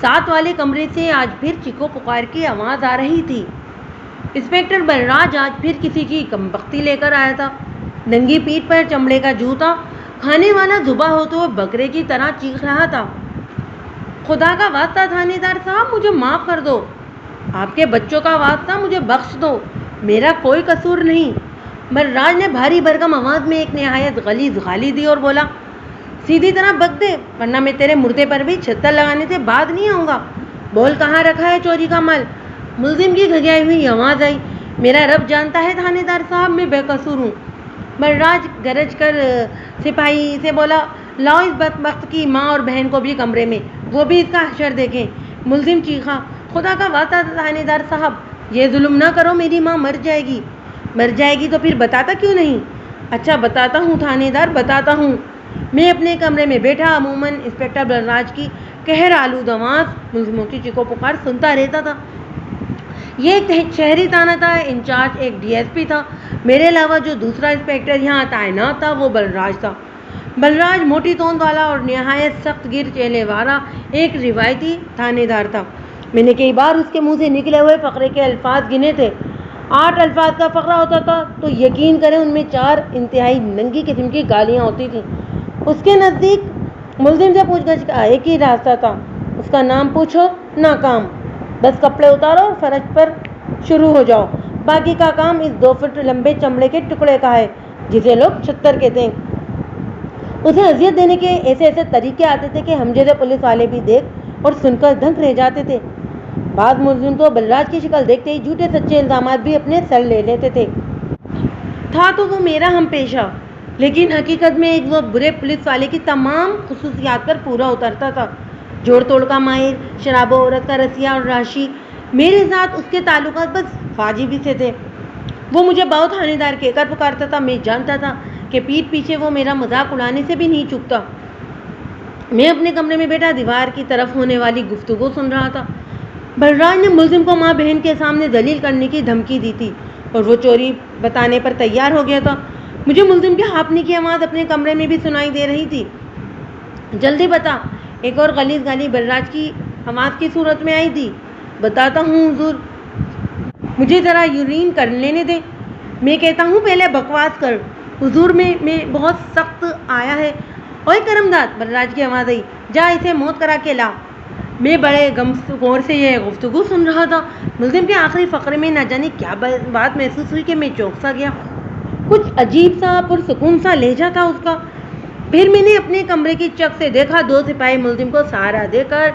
ساتھ والے کمرے سے آج پھر چیخو پکار کی آواز آ رہی تھی۔ انسپکٹر بلراج آج پھر کسی کی کمبختی لے کر آیا تھا۔ ننگی پیٹھ پر چمڑے کا جوتا، کھانے والا ذبح ہوتے ہوئے بکرے کی طرح چیخ رہا تھا۔ خدا کا واسطہ تھانے دار صاحب، مجھے معاف کر دو، آپ کے بچوں کا واسطہ مجھے بخش دو، میرا کوئی قصور نہیں۔ بلراج نے بھاری بھرکم آواز میں ایک نہایت غلیظ گالی دی اور بولا، سیدھی طرح بک دے ورنہ میں تیرے مردے پر بھی چھتر لگانے سے بعد نہیں آؤں گا۔ بول کہاں رکھا ہے چوری کا مال؟ ملزم کی گھگیائی ہوئی آواز آئی، میرا رب جانتا ہے تھانے دار صاحب، میں بے قصور ہوں۔ بلراج گرج کر سپاہی سے بولا، لاؤ اس بدبخت کی ماں اور بہن کو بھی کمرے میں، وہ بھی اس کا حشر دیکھیں۔ ملزم چیخا، خدا کا واسطہ تھانے دار صاحب، یہ ظلم نہ کرو، میری ماں مر جائے گی۔ مر جائے گی تو پھر بتاتا کیوں نہیں؟ اچھا بتاتا ہوں تھانے دار، بتاتا ہوں۔ میں اپنے کمرے میں بیٹھا عموماً انسپکٹر بلراج کی قہر آلود آواز، ملزموں کی چیخو پکار سنتا رہتا تھا۔ یہ ایک شہری تھانہ تھا، انچارج ایک ڈی ایس پی تھا، میرے علاوہ جو دوسرا انسپکٹر یہاں تعینات تھا وہ بلراج تھا۔ بلراج موٹی توند والا اور نہایت سخت گیر چہرے والا ایک روایتی تھانے دار تھا۔ میں نے کئی بار اس کے منہ سے نکلے ہوئے فقرے کے الفاظ گنے تھے۔ 8 الفاظ کا فقرہ ہوتا تھا تو یقین کریں ان میں 4 انتہائی ننگی قسم کی گالیاں ہوتی تھیں۔ اس کے نزدیک ملزم سے پوچھ گچھ کا ایک ہی راستہ تھا، اس کا نام پوچھو، ناکام، بس کپڑے اتارو اور فرش پر شروع ہو جاؤ، باقی کا کام اس 2 فٹ لمبے چمڑے کے ٹکڑے کا ہے جسے لوگ چھتر کہتے ہیں۔ اسے اذیت دینے کے ایسے طریقے آتے تھے کہ ہم جیسے پولیس والے بھی دیکھ اور سن کر دنگ رہ جاتے تھے۔ بعض ملزم تو بلراج کی شکل دیکھتے ہی جھوٹے سچے الزامات بھی اپنے سر لے لیتے تھے۔ تھا تو وہ میرا ہم پیشہ، لیکن حقیقت میں ایک وہ برے پولیس والے کی تمام خصوصیات پر پورا اترتا تھا۔ جوڑ توڑ کا ماہر، شراب و عورت کا رسیا اور راشی۔ میرے ساتھ اس کے تعلقات بس واجبی سے تھے۔ وہ مجھے بہت تھانے دار کہہ کر پکارتا تھا۔ میں جانتا تھا کہ پیٹھ پیچھے وہ میرا مذاق اڑانے سے بھی نہیں چکتا۔ میں اپنے کمرے میں بیٹھا دیوار کی طرف ہونے والی گفتگو سن رہا تھا۔ بلراج نے ملزم کو ماں بہن کے سامنے ذلیل کرنے کی دھمکی دی تھی اور وہ چوری بتانے پر تیار ہو گیا تھا۔ مجھے ملزم کے ہانپنے کی آواز اپنے کمرے میں بھی سنائی دے رہی تھی۔ جلدی بتا، ایک اور غلیظ گالی بلراج کی آواز کی صورت میں آئی تھی۔ بتاتا ہوں حضور، مجھے ذرا یورین کر لینے دیں۔ میں کہتا ہوں پہلے بکواس کر حضور، میں بہت سخت آیا ہے۔ اوئے کرمداد، بلراج کی آواز آئی، جا اسے موت کرا کے لا۔ میں بڑے غور سے یہ گفتگو سن رہا تھا۔ ملزم کے آخری فقرے میں نہ جانے کیا بات محسوس ہوئی کہ میں چونک سا گیا۔ کچھ عجیب سا پرسکون سا لہجہ تھا اس کا۔ پھر میں نے اپنے کمرے کی چک سے دیکھا، 2 سپاہی ملزم کو سہارا دے کر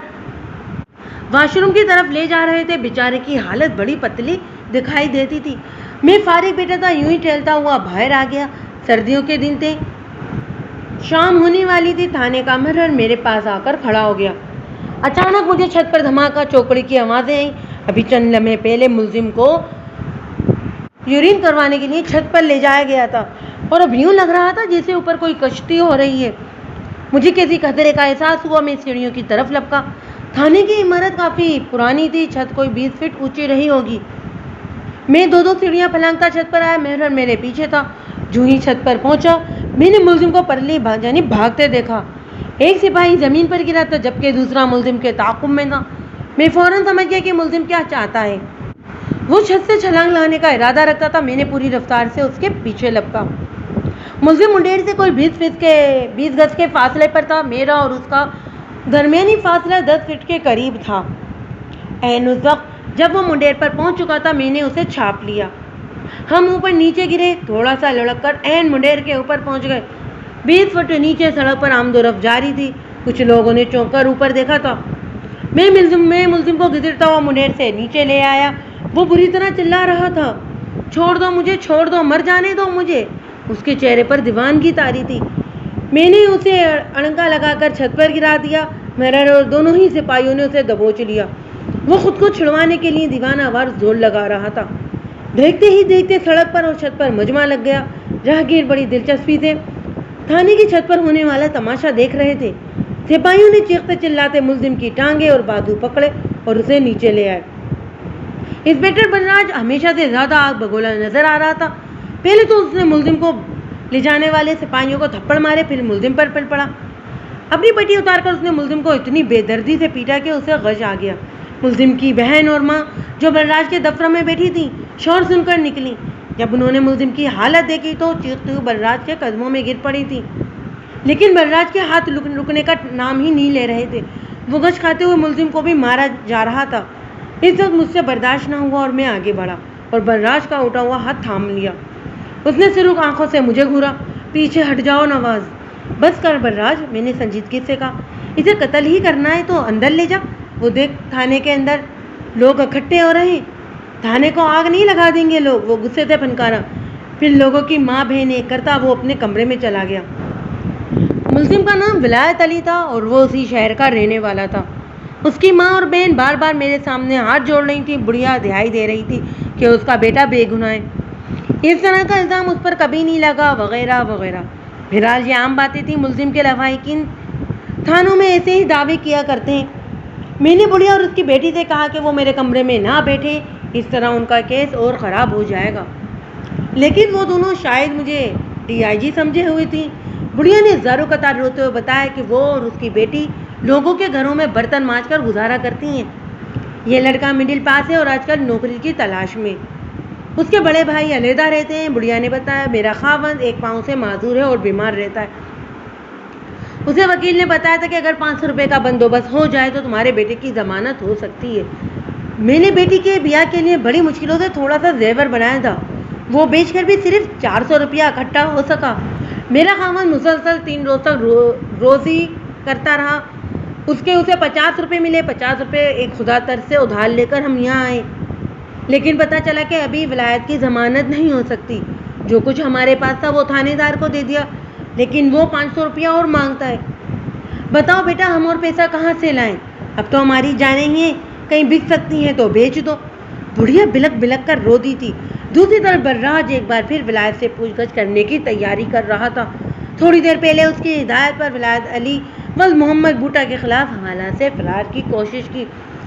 واش روم کی طرف لے جا رہے تھے۔ بیچارے کی حالت بڑی پتلی دکھائی دیتی تھی۔ میں فارغ بیٹھا تھا، یوں ہی ٹہلتا ہوا باہر آ گیا۔ سردیوں کے دن تھے، شام ہونے والی تھی۔ تھانے کا مرہر میرے پاس آ کر کھڑا ہو گیا۔ اچانک مجھے چھت پر دھماکہ چوکڑی کی آوازیں آئیں۔ ابھی چند لمحے پہلے ملزم کو یورین کروانے کے لیے چھت پر لے جایا گیا تھا اور اب یوں لگ رہا تھا جیسے اوپر کوئی کشتی ہو رہی ہے۔ مجھے کسی خطرے کا احساس ہوا۔ میں سیڑھیوں کی طرف لپکا۔ تھانے کی عمارت کافی پرانی تھی، چھت کوئی 20 فٹ اونچی رہی ہوگی۔ میں 2 سیڑھیاں پھلانگتا چھت پر آیا۔ مرہر میرے پیچھے تھا۔ جو ہی چھت پر پہنچا میں نے ملزم کو پرلی جانب بھاگتے دیکھا۔ ایک سپاہی زمین پر گرا تھا جبکہ دوسرا ملزم کے تعاقب میں تھا۔ میں فوراً سمجھ گیا کہ ملزم کیا چاہتا ہے۔ وہ چھت سے چھلانگ لگانے کا ارادہ رکھتا تھا۔ میں نے پوری رفتار سے اس کے پیچھے لپکا۔ ملزم منڈیر سے کوئی 20 گز کے فاصلے پر تھا۔ میرا اور اس کا درمیانی فاصلہ 10 فٹ کے قریب تھا۔ عین اس وقت جب وہ منڈیر پر پہنچ چکا تھا میں نے اسے چھاپ لیا۔ ہم اوپر نیچے گرے، تھوڑا سا لڑک کر عین منڈیر کے اوپر پہنچ گئے۔ 20 فٹ نیچے سڑک پر آمد و رفت جاری تھی۔ کچھ لوگوں نے چونک کر اوپر دیکھا تھا۔ میں ملزم کو گھسیٹتا ہوا منڈیر سے نیچے لے آیا۔ وہ بری طرح چلا رہا تھا، چھوڑ دو مجھے، چھوڑ دو، مر جانے دو مجھے۔ اس کے چہرے پر دیوانگی طاری تھی۔ میں نے اسے اڑنگا لگا کر چھت پر گرا دیا۔ مرہر اور دونوں ہی سپاہیوں نے اسے دبوچ لیا۔ وہ خود کو چھڑوانے کے لیے دیوانہ وار زور لگا رہا تھا۔ دیکھتے ہی دیکھتے سڑک پر اور چھت پر مجمع لگ گیا۔ راہگیر بڑی دلچسپی سے تھانے کی چھت پر ہونے والا تماشا دیکھ رہے تھے۔ سپاہیوں نے چیختے چلاتے ملزم کی ٹانگیں اور بازو پکڑے اور اسے نیچے لے آئے۔ انسپکٹر بلراج ہمیشہ سے زیادہ آگ بگولا نظر آ رہا تھا۔ پہلے تو اس نے ملزم کو لے جانے والے سپاہیوں کو تھپڑ مارے، پھر ملزم پر پل پڑا۔ اپنی پٹی اتار کر اس نے ملزم کو اتنی بے دردی سے پیٹا کہ اسے غش آ گیا۔ ملزم کی بہن اور ماں جو بلراج کے دفتر میں بیٹھی تھی شور سن کر نکلی۔ جب انہوں نے ملزم کی حالت دیکھی تو چیختے ہوئے بلراج کے قدموں میں گر پڑی تھی، لیکن بلراج کے ہاتھ رکنے کا نام ہی نہیں لے رہے تھے۔ وہ غش کھاتے ہوئے ملزم کو بھی مارا جا رہا تھا۔ اس وقت مجھ سے برداشت نہ ہوا اور میں آگے بڑھا اور بلراج کا اٹھا ہوا ہاتھ تھام لیا۔ اس نے سرخ آنکھوں سے مجھے گھورا۔ پیچھے ہٹ جاؤ نواز۔ بس کر بلراج، میں نے سنجیدگی سے کہا، اسے قتل ہی کرنا ہے تو اندر لے جا۔ وہ دیکھ تھانے کے اندر لوگ اکٹھے ہو رہے ہیں، تھانے کو آگ نہیں لگا دیں گے لوگ۔ وہ غصے سے پھنکارا۔ پھر لوگوں کی ماں بہن ایک کرتا وہ اپنے کمرے میں چلا گیا۔ ملزم کا نام ولایت علی تھا اور وہ اسی شہر کا رہنے والا تھا۔ اس کی ماں اور بہن بار بار میرے سامنے ہاتھ جوڑ رہی تھی، بڑھیا دہائی دے رہی تھی کہ اس کا بیٹا بے گناہ ہے، اس طرح کا الزام اس پر کبھی نہیں لگا، وغیرہ وغیرہ۔ بہرحال یہ عام باتیں تھیں۔ ملزم کے لواحقین تھانوں میں ایسے ہی دعوے کیا کرتے ہیں۔ میں نے بڑھیا اور اس کی بیٹی سے کہا کہ وہ میرے کمرے میں نہ بیٹھے، اس طرح ان کا کیس اور خراب ہو جائے گا، لیکن وہ دونوں شاید مجھے DIG سمجھے ہوئے تھیں۔ بڑھیا نے زاروں قطار روتے ہوئے بتایا کہ وہ اور اس کی بیٹی لوگوں کے گھروں میں برتن مانج کر گزارا کرتی ہیں۔ یہ لڑکا مڈل پاس ہے اور آج کل نوکری کی تلاش میں، اس کے بڑے بھائی علیحدہ رہتے ہیں۔ بڑھیا نے بتایا، میرا خاوند ایک پاؤں سے معذور ہے اور بیمار رہتا ہے۔ اسے وکیل نے بتایا تھا کہ اگر 500 روپے کا بندوبست ہو جائے تو تمہارے بیٹے کی ضمانت ہو سکتی ہے۔ میں نے بیٹی کے بیاہ کے لیے بڑی مشکلوں سے تھوڑا سا زیور بنایا تھا، وہ بیچ کر بھی صرف 400 روپیہ اکٹھا ہو سکا۔ میرا خاوند مسلسل 3 روز تک روزی کرتا رہا۔ اسے 50 روپے ملے۔ 50 روپے ایک خدا ترس سے ادھار لے کر ہم یہاں آئے، لیکن پتہ چلا کہ ابھی ولایت کی ضمانت نہیں ہو سکتی۔ جو کچھ ہمارے پاس تھا وہ تھانے دار کو دے دیا، لیکن وہ 500 روپیہ اور مانگتا ہے۔ بتاؤ بیٹا، ہم اور پیسہ کہاں سے لائیں؟ اب تو ہماری جانیں ہیں، کہیں بک سکتی ہیں تو بیچ دو۔ بڑھیا بلک بلک کر رو دی تھی۔ دوسری طرف بلراج ایک بار پھر ولایت سے پوچھ گچھ کرنے کی تیاری کر رہا تھا۔ تھوڑی دیر پہلے اس کی ہدایت پر ولایت علی محمد بھٹا کے خلاف حوالہ سے فرار کی کوشش کی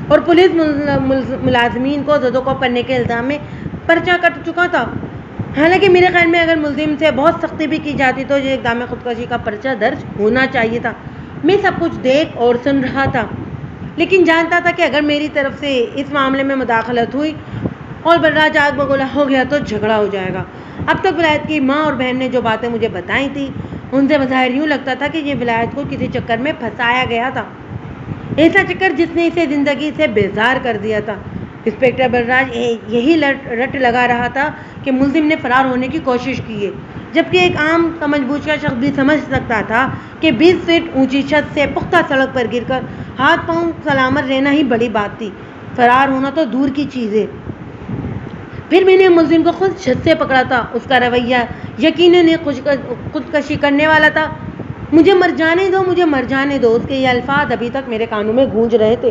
اور پولیس ملازمین کو زد و کوب کرنے کے الزام میں پرچہ کٹ چکا تھا۔ حالانکہ میرے خیال میں اگر ملزم سے بہت سختی بھی کی جاتی تو یہ اقدام خودکشی کا پرچہ درج ہونا چاہیے تھا۔ میں سب کچھ دیکھ اور سن رہا تھا، لیکن جانتا تھا کہ اگر میری طرف سے اس معاملے میں مداخلت ہوئی اور بلراج آگ بگولا ہو گیا تو جھگڑا ہو جائے گا۔ اب تک ولایت کی ماں اور بہن نے جو باتیں مجھے بتائی تھیں ان سے بظاہر یوں لگتا تھا کہ یہ ولایت کو کسی چکر میں پھنسایا گیا تھا، ایسا چکر جس نے اسے زندگی سے بیزار کر دیا تھا۔ انسپکٹر بلراج یہی رٹ لگا رہا تھا کہ ملزم نے فرار ہونے کی کوشش کی ہے، جبکہ ایک عام سمجھ بوجھ کا شخص بھی سمجھ سکتا تھا کہ 20 فٹ اونچی چھت سے پختہ سڑک پر گر کر ہاتھ پاؤں سلامت رہنا ہی بڑی بات تھی، فرار ہونا تو دور کی چیز ہے۔ پھر میں نے ملزم کو خود چھت سے پکڑا تھا۔ اس کا رویہ یقیناً خودکشی کرنے والا تھا۔ مجھے مر جانے دو، مجھے مر جانے دو، اس کے یہ الفاظ ابھی تک میرے کانوں میں گونج رہے تھے۔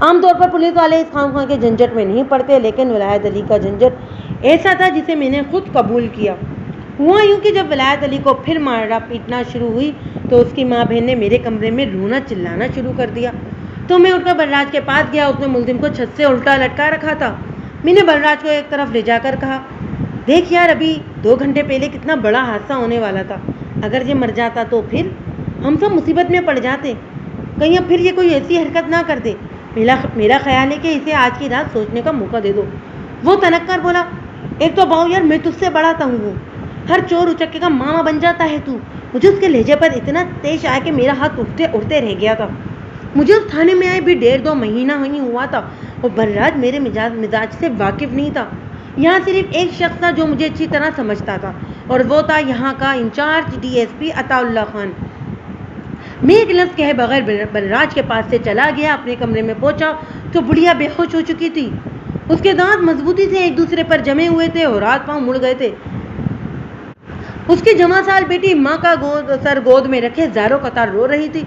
عام طور پر پولیس والے اس خواہ کے جھنجٹ میں نہیں پڑتے، لیکن ولایت علی کا جھنجٹ ایسا تھا جسے میں نے خود قبول کیا۔ ہوا یوں کہ جب ولایت علی کو پھر مارا پیٹنا شروع ہوئی تو اس کی ماں بہن نے میرے کمرے میں رونا چلانا شروع کر دیا، تو میں اٹھ کر بلراج کے پاس گیا۔ اس نے ملزم کو چھت سے الٹا لٹکا رکھا تھا۔ میں نے بلراج کو ایک طرف لے جا کر کہا، دیکھ یار، ابھی 2 گھنٹے پہلے کتنا بڑا حادثہ ہونے والا تھا، اگر یہ مر جاتا تو پھر ہم سب مصیبت میں پڑ جاتے، کہیں اب پھر یہ کوئی ایسی حرکت نہ کر دے۔ میرا خیال ہے کہ اسے آج کی رات سوچنے کا موقع دے دو۔ وہ تنک کر بولا، ایک تو باؤ یار، میں تجھ سے بڑا تنگ ہوں، ہر چور اچکے کا ماما بن جاتا ہے تو۔ مجھے اس کے لہجے پر اتنا تیش آیا کہ میرا ہاتھ اٹھتے رہ گیا تھا۔ مجھے اس تھانے میں آئے بھی 1.5-2 مہینہ ہی ہوا تھا اور بلراج میرے مزاج سے واقف نہیں تھا۔ یہاں صرف ایک شخص تھا جو مجھے اچھی طرح سمجھتا تھا اور وہ تھا یہاں کا انچارج DSP عطا اللہ خان۔ میں ایک لفظ کہے بغیر بلراج کے پاس سے چلا گیا۔ اپنے کمرے میں پہنچا تو بڑھیا بے ہوش ہو چکی تھی۔ اس کے دانت مضبوطی سے ایک دوسرے پر جمے ہوئے تھے اور ہاتھ پاؤں مڑ گئے تھے۔ اس کی جوان سال بیٹی ماں کا سر گود میں رکھے زاروں قطار رو رہی تھی۔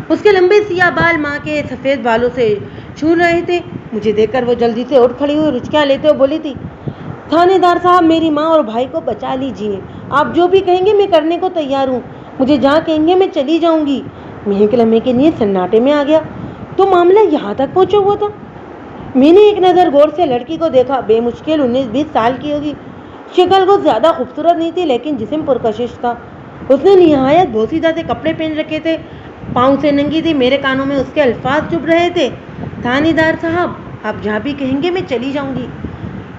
اس کے لمبے سیاہ بال ماں کے سفید بالوں سے چھو رہے تھے۔ مجھے دیکھ کر وہ جلدی سے اٹھ کھڑی ہوئی، رچکیاں لیتے ہوئے بولی تھی، تھانے دار صاحب، میری ماں اور بھائی کو بچا لیجیے، آپ جو بھی کہیں گے میں کرنے کو تیار ہوں، مجھے جہاں کہیں گے میں چلی جاؤں گی۔ میں ایک لمحے کے لیے سناٹے میں آ گیا۔ تو معاملہ یہاں تک پہنچا ہوا تھا؟ میں نے ایک نظر غور سے لڑکی کو دیکھا۔ بے مشکل 19-20 سال کی ہوگی۔ شکل کو زیادہ خوبصورت نہیں تھی لیکن جسم پرکشش تھا۔ اس نے نہایت بوسیدہ سے کپڑے پہن رکھے تھے۔ پاؤں سے ننگی تھی. میرے کانوں میں اس کے الفاظ چبھ رہے تھے. تھانے دار صاحب آپ جہاں بھی کہیں گے میں چلی جاؤں گی.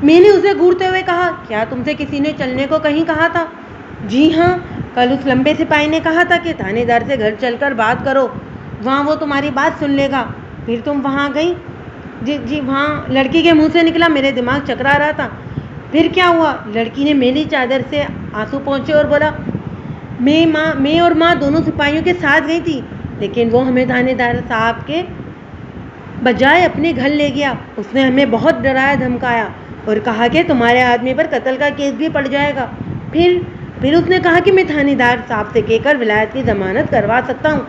میں نے اسے گھورتے ہوئے کہا, کیا تم سے کسی نے چلنے کو کہیں کہا تھا؟ جی ہاں, کل اس لمبے سپاہی نے کہا تھا کہ تھانے دار سے گھر چل کر بات کرو, وہاں وہ تمہاری بات سن لے گا. پھر تم وہاں گئی؟ جی وہاں لڑکی کے منہ سے نکلا. میرے دماغ چکرا رہا تھا. پھر کیا ہوا؟ لڑکی نے میری چادر سے آنسو پہنچے اور بولا, میں اور ماں دونوں سپاہیوں کے ساتھ گئی تھی, لیکن وہ ہمیں تھانے دار صاحب کے بجائے اپنے گھر لے گیا. اس نے ہمیں بہت ڈرایا دھمکایا اور کہا کہ تمہارے آدمی پر قتل کا کیس بھی پڑ جائے گا. پھر اس نے کہا کہ میں تھانے دار صاحب سے کہہ کر ولایت کی ضمانت کروا سکتا ہوں.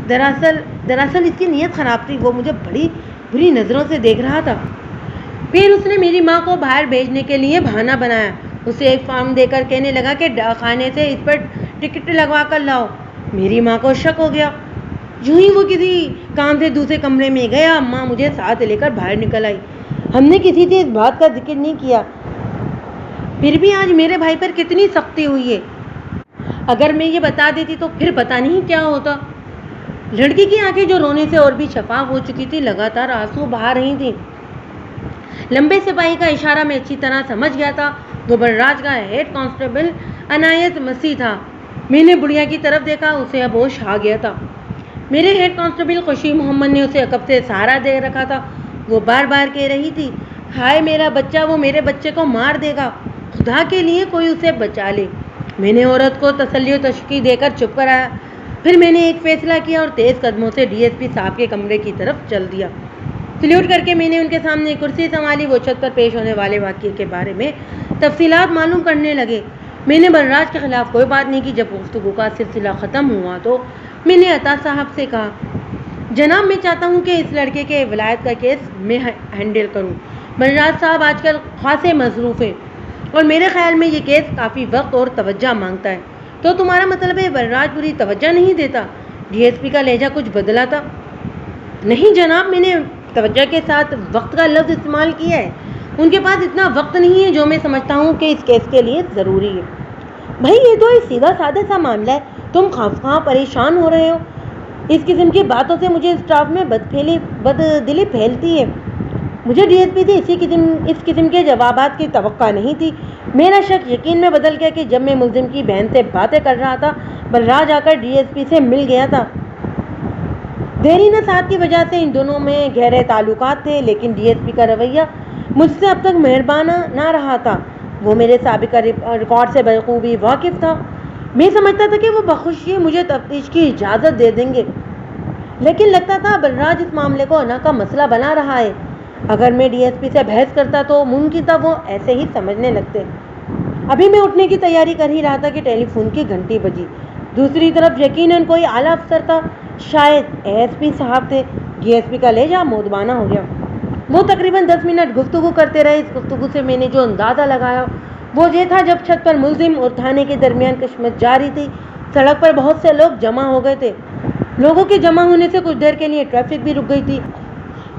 دراصل اس کی نیت خراب تھی, وہ مجھے بڑی بری نظروں سے دیکھ رہا تھا. پھر اس نے میری ماں کو باہر بھیجنے کے لیے بہانہ بنایا. اسے ایک فارم دے کر کہنے لگا کہ خانے سے اس پر ٹکٹ لگوا کر لاؤ. میری ماں کو شک ہو گیا. یوں ہی وہ کسی کام سے دوسرے کمرے میں گیا. ماں مجھے ساتھ لے کر باہر نکل آئی. ہم نے کسی سے اس بات کا ذکر نہیں کیا. پھر بھی آج میرے بھائی پر کتنی سختی ہوئی ہے. اگر میں یہ بتا دیتی تو پھر پتہ نہیں کیا ہوتا. لڑکی کی آنکھیں جو رونے سے اور بھی شفاف ہو چکی تھی لگاتار آنسو بہا رہی تھیں. لمبے سپاہی کا اشارہ میں اچھی طرح سمجھ گیا تھا. وہ بلراج کا ہیڈ کانسٹیبل عنایت مسیح تھا. میں نے بڑھیا کی طرف دیکھا. اسے اب ہوش آ گیا تھا. میرے ہیڈ کانسٹیبل خوشی محمد نے اسے عقب سے سہارا دے رکھا تھا. وہ بار بار کہہ رہی تھی, ہائے میرا بچہ, وہ میرے بچے کو مار دے گا, خدا کے لیے کوئی اسے بچا لے. میں نے عورت کو تسلی و تشویق دے کر چپ کرایا. پھر میں نے ایک فیصلہ کیا اور تیز قدموں سے ڈی ایس پی صاحب کے کمرے کی طرف چل دیا. سلیوٹ کر کے میں نے ان کے سامنے کرسی سنبھالی. وہ چھت پر پیش ہونے والے واقعے کے بارے میں تفصیلات معلوم کرنے لگے. میں نے بلراج کے خلاف کوئی بات نہیں کی. جب گفتگو کا سلسلہ ختم ہوا تو میں نے عطا صاحب سے کہا, جناب میں چاہتا ہوں کہ اس لڑکے کے ولایت کا کیس میں ہینڈل کروں. بلراج صاحب آج کل خاصے مصروف ہیں اور میرے خیال میں یہ کیس کافی وقت اور توجہ مانگتا ہے. تو تمہارا مطلب ہے بلراج پوری توجہ نہیں دیتا؟ ڈی ایس پی کا لہجہ کچھ بدلا تھا. نہیں جناب, میں نے توجہ کے ساتھ وقت کا لفظ استعمال کیا ہے. ان کے پاس اتنا وقت نہیں ہے جو میں سمجھتا ہوں کہ اس کیس کے لیے ضروری ہے. بھائی یہ تو ایک سیدھا سادہ سا معاملہ ہے, تم خواہ پریشان ہو رہے ہو. اس قسم کی باتوں سے مجھے اسٹاف میں بد دلی پھیلتی ہے. مجھے ڈی ایس پی سے اس قسم کے جوابات کی توقع نہیں تھی. میرا شک یقین میں بدل گیا کہ جب میں ملزم کی بہن سے باتیں کر رہا تھا بلراج آ کر ڈی ایس پی سے مل گیا تھا. دیرینہ ساتھ کی وجہ سے ان دونوں میں گہرے تعلقات تھے, لیکن ڈی ایس پی کا رویہ مجھ سے اب تک مہربانہ نہ رہا تھا. وہ میرے سابقہ ریکارڈ سے بخوبی واقف تھا. میں سمجھتا تھا کہ وہ بخوشی مجھے تفتیش کی اجازت دے دیں گے, لیکن لگتا تھا بلراج اس معاملے کو انا کا مسئلہ بنا رہا ہے. اگر میں ڈی ایس پی سے بحث کرتا تو ممکن تھا وہ ایسے ہی سمجھنے لگتے. ابھی میں اٹھنے کی تیاری کر ہی رہا تھا کہ ٹیلی فون کی گھنٹی بجی. دوسری طرف یقیناً کوئی اعلیٰ افسر تھا, شاید ایس پی صاحب تھے. ڈی ایس پی کا لہجہ مودبانہ ہو گیا. وہ تقریباً 10 منٹ گفتگو کرتے رہے. اس گفتگو سے میں نے جو اندازہ لگایا وہ یہ تھا, جب چھت پر ملزم اور تھانے کے درمیان کشمکش جاری تھی, سڑک پر بہت سے لوگ جمع ہو گئے تھے. لوگوں کے جمع ہونے سے کچھ دیر کے لیے ٹریفک بھی رک گئی تھی.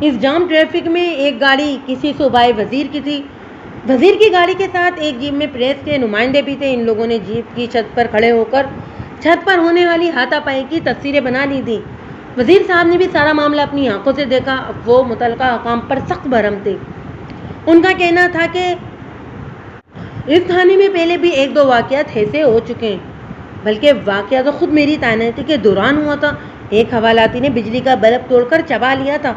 اس جام ٹریفک میں ایک گاڑی کسی صوبائی وزیر کی تھی. وزیر کی گاڑی کے ساتھ ایک جیپ میں پریس کے نمائندے بھی تھے. ان لوگوں نے جیپ کی چھت پر کھڑے ہو کر چھت پر ہونے والی ہاتھا پائی کی تصویریں بنا لی تھیں. وزیر صاحب نے بھی سارا معاملہ اپنی آنکھوں سے دیکھا. اب وہ متعلقہ حکام پر سخت برہم تھے. ان کا کہنا تھا کہ اس تھانے میں پہلے بھی 1-2 واقعات ایسے ہو چکے ہیں, بلکہ واقعہ تو خود میری تعیناتی کے دوران ہوا تھا. ایک حوالاتی نے بجلی کا بلب توڑ کر چبا لیا تھا.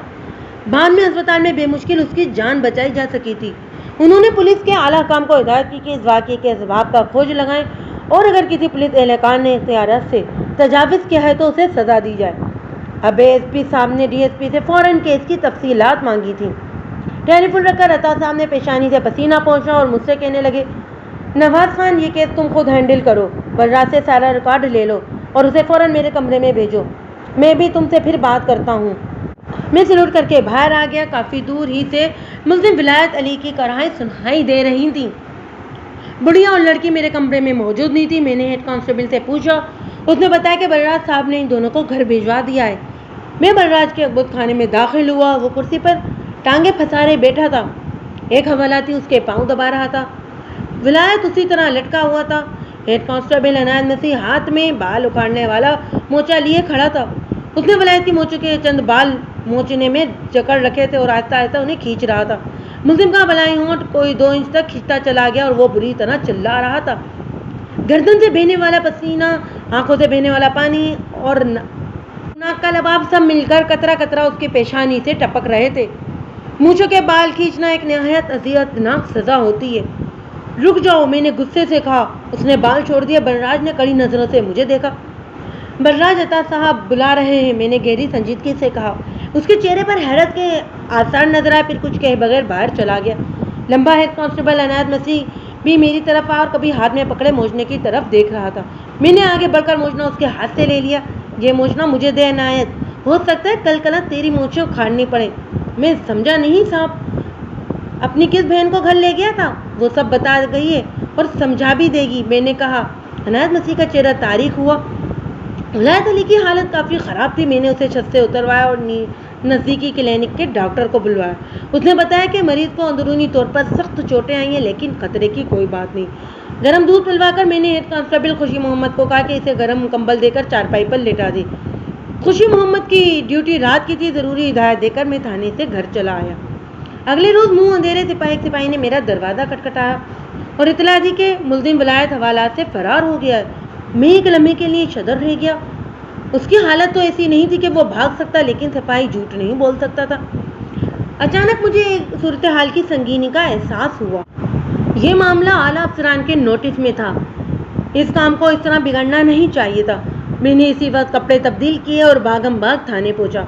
بعد میں اسپتال میں بے مشکل اس کی جان بچائی جا سکی تھی. انہوں نے پولیس کے اعلیٰ حکام کو ہدایت کی کہ اس واقعے کے اسباب کا کھوج لگائیں اور اگر کسی پولیس اہلکار نے اختیارات سے تجاوز کیا ہے تو اسے سزا دی جائے. اب ایس پی صاحب نے ڈی ایس پی سے فوراً کیس کی تفصیلات مانگی تھیں. ٹیلی فون رکھ کر عطا صاحب نے پیشانی سے پسینہ پہنچا اور مجھ سے کہنے لگے, نواز خان یہ کیس تم خود ہینڈل کرو. بلراج سے سارا ریکارڈ لے لو اور اسے فوراً میرے کمرے میں بھیجو. میں بھی تم سے پھر بات کرتا ہوں. میں سلوٹ کر کے باہر آ گیا. کافی دور ہی سے ملزم ولایت علی کی کڑھائی سنائی دے رہی تھیں. بڑھیا اور لڑکی میرے کمرے میں موجود نہیں تھی. میں نے ہیڈ کانسٹیبل سے پوچھا. اس نے بتایا کہ بلراج صاحب نے ان دونوں کو گھر بھیجوا دیا ہے. میں بلراج کے اقبت خانے میں داخل ہوا. وہ کرسی پر ٹانگیں پھنسارے بیٹھا تھا. ایک حوالاتی اس کے پاؤں دبا رہا تھا. ولایت اسی طرح لٹکا ہوا تھا. ہیڈ کانسٹیبل عنایت مسیح ہاتھ میں بال اکھاڑنے والا موچا لیے کھڑا تھا. اس نے ولایت کی موچوں کے چند بال موچنے میں جکڑ رکھے تھے اور آہستہ آہستہ انہیں کھینچ رہا تھا۔ ملزم کا بلائی ہونٹ کوئی 2 انچ تک کھینچتا چلا گیا اور وہ بری طرح چلا رہا تھا۔ گردن سے بہنے والا پسینہ، آنکھوں سے بہنے والا پانی اور ناک کا لباب سب مل کر قطرہ قطرہ اس کی پیشانی سے ٹپک رہے تھے۔ مونچھوں کے بال کھینچنا ایک نہایت اذیت ناک سزا ہوتی ہے۔ رک جاؤ، میں نے غصے سے کہا۔ اس نے بال چھوڑ دیا۔ بلراج نے کڑی نظروں سے مجھے دیکھا۔ بلراج عطا صاحب بلا رہے ہیں، میں نے گہری سنجیدگی سے کہا۔ اس کے چہرے پر حیرت کے آثار نظر آئے، پھر کچھ کہے بغیر باہر چلا گیا۔ لمبا ہیڈ کانسٹیبل عنایت مسیح بھی میری طرف آیا اور کبھی ہاتھ میں پکڑے موجنے کی طرف دیکھ رہا تھا۔ میں نے آگے بڑھ کر موجنا اس کے ہاتھ سے لے لیا۔ یہ موجنا مجھے دے عنایت، ہو سکتا ہے کل کل تیری مونچھیں اکھاڑنی پڑے۔ میں سمجھا نہیں صاحب، اپنی کس بہن کو گھر لے گیا تھا؟ وہ سب بتا گئی ہے اور سمجھا بھی دے گی، میں نے کہا۔ عنایت مسیح کا چہرہ تاریک ہوا۔ ولایت علی کی حالت کافی خراب تھی۔ میں نے اسے چھت سے اتروایا اور نزدیکی کلینک کے ڈاکٹر کو بلوایا۔ اس نے بتایا کہ مریض کو اندرونی طور پر سخت چوٹیں آئی ہیں، لیکن خطرے کی کوئی بات نہیں۔ گرم دودھ پلوا کر میں نے ہیڈ کانسٹیبل خوشی محمد کو کہا کہ اسے گرم کمبل دے کر چارپائی پر لٹا دے۔ خوشی محمد کی ڈیوٹی رات کی تھی۔ ضروری ہدایت دے کر میں تھانے سے گھر چلا آیا۔ اگلے روز منہ اندھیرے ایک سپاہی نے میرا دروازہ کھٹکھٹایا اور اطلاع دی کہ ملزم ولایت حوالات سے فرار ہو گیا ہے۔ میں ایک لمحے کے لیے شدر رہ گیا۔ اس کی حالت تو ایسی نہیں تھی کہ وہ بھاگ سکتا، لیکن سپاہی جھوٹ نہیں بول سکتا تھا۔ اچانک مجھے صورتحال کی سنگینی کا احساس ہوا۔ یہ معاملہ اعلیٰ افسران کے نوٹس میں تھا۔ اس کام کو اس طرح بگڑنا نہیں چاہیے تھا۔ میں نے اسی وقت کپڑے تبدیل کیے اور بھاگم بھاگ تھانے پہنچا۔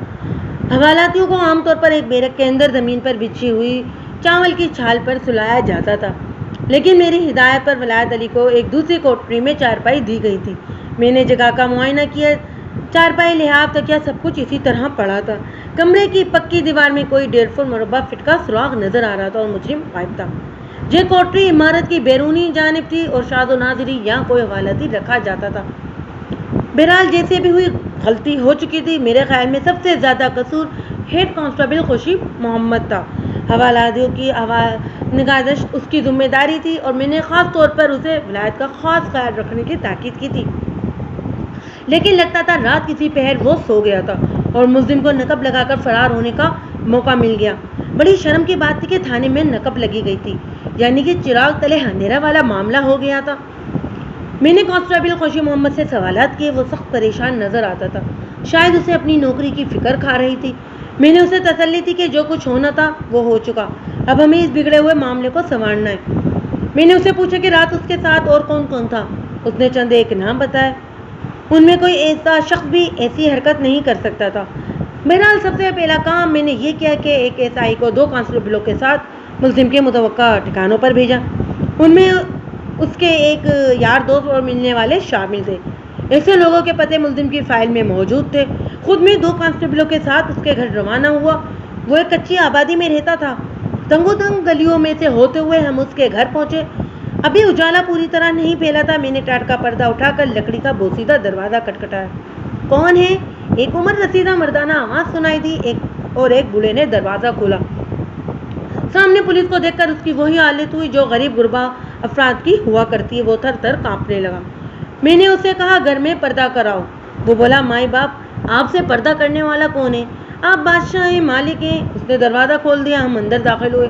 حوالاتیوں کو عام طور پر ایک بیرک کے اندر زمین پر بچھی ہوئی چاول کی چھال پر سلایا جاتا تھا، لیکن میری ہدایت پر ولایت علی کو ایک دوسری کوٹری میں چارپائی دی گئی تھی۔ میں نے جگہ کا معائنہ کیا۔ چارپائی، لحاف، تکیا سب کچھ اسی طرح پڑا تھا۔ کمرے کی پکی دیوار میں کوئی 1.5 فٹ مربع فٹ کا سراغ نظر آ رہا تھا اور مجرم غائب تھا۔ یہ کوٹری عمارت کی بیرونی جانب تھی اور شاذ و نادری یہاں کوئی حوالاتی رکھا جاتا تھا۔ بہرحال جیسے بھی ہوئی غلطی ہو چکی تھی۔ میرے خیال میں سب سے زیادہ قصور ہیڈ کانسٹیبل خوشی محمد تھا۔ حوالاتیوں کی نگہداشت اس کی ذمہ داری تھی اور میں نے خاص طور پر اسے ولایت کا خاص خیال رکھنے کی تاکید کی تھی، لیکن لگتا تھا رات کسی پہر وہ سو گیا تھا اور ملزم کو نقب لگا کر فرار ہونے کا موقع مل گیا۔ بڑی شرم کی بات تھی کہ تھانے میں نقب لگی گئی تھی، یعنی کہ چراغ تلے اندھیرا والا معاملہ ہو گیا تھا۔ میں نے کانسٹیبل خوشی محمد سے سوالات کیے۔ وہ سخت پریشان نظر آتا تھا، شاید اسے اپنی نوکری کی فکر کھا رہی تھی۔ میں نے اسے تسلی دی کہ جو کچھ ہونا تھا وہ ہو چکا، اب ہمیں اس بگڑے ہوئے معاملے کو سنوارنا ہے۔ میں نے اسے پوچھا کہ رات اس کے ساتھ اور کون کون تھا۔ اس نے چند ایک نام بتائے، ان میں کوئی ایسا شخص بھی ایسی حرکت نہیں کر سکتا تھا۔ بہرحال سب سے پہلا کام میں نے یہ کیا کہ ایک SI کو 2 کانسٹیبلوں کے ساتھ ملزم کے متوقع ٹھکانوں پر بھیجا۔ ان میں اس کے ایک یار دوست اور ملنے والے شامل تھے۔ ایسے لوگوں کے پتے ملزم کی فائل میں موجود تھے۔ خود میں 2 کانسٹیبلوں کے ساتھ اس کے گھر روانہ ہوا۔ وہ ایک کچی آبادی میں رہتا تھا۔ تنگ و تنگ گلیوں میں سے ہوتے ہوئے ہم اس کے گھر پہنچے۔ ابھی اجالا پوری طرح نہیں پھیلا تھا۔ میں نے ٹاٹ کا پردہ اٹھا کر لکڑی کا بوسیدہ دروازہ کھٹکھٹایا۔ کون ہے؟ ایک عمر رسیدہ مردانہ آواز سنائی دی اور ایک بوڑھے نے دروازہ کھولا۔ سامنے پولیس کو دیکھ کر اس کی وہی حالت ہوئی جو غریب غربا افراد کی ہوا کرتی ہے۔ وہ تھر تھر کانپنے لگا۔ میں نے اسے کہا گھر میں پردہ کراؤ۔ وہ بولا مائی باپ، آپ سے پردہ کرنے والا کون ہے؟ آپ بادشاہ ہیں، مالک ہیں۔ اس نے دروازہ کھول دیا۔ ہم اندر داخل ہوئے۔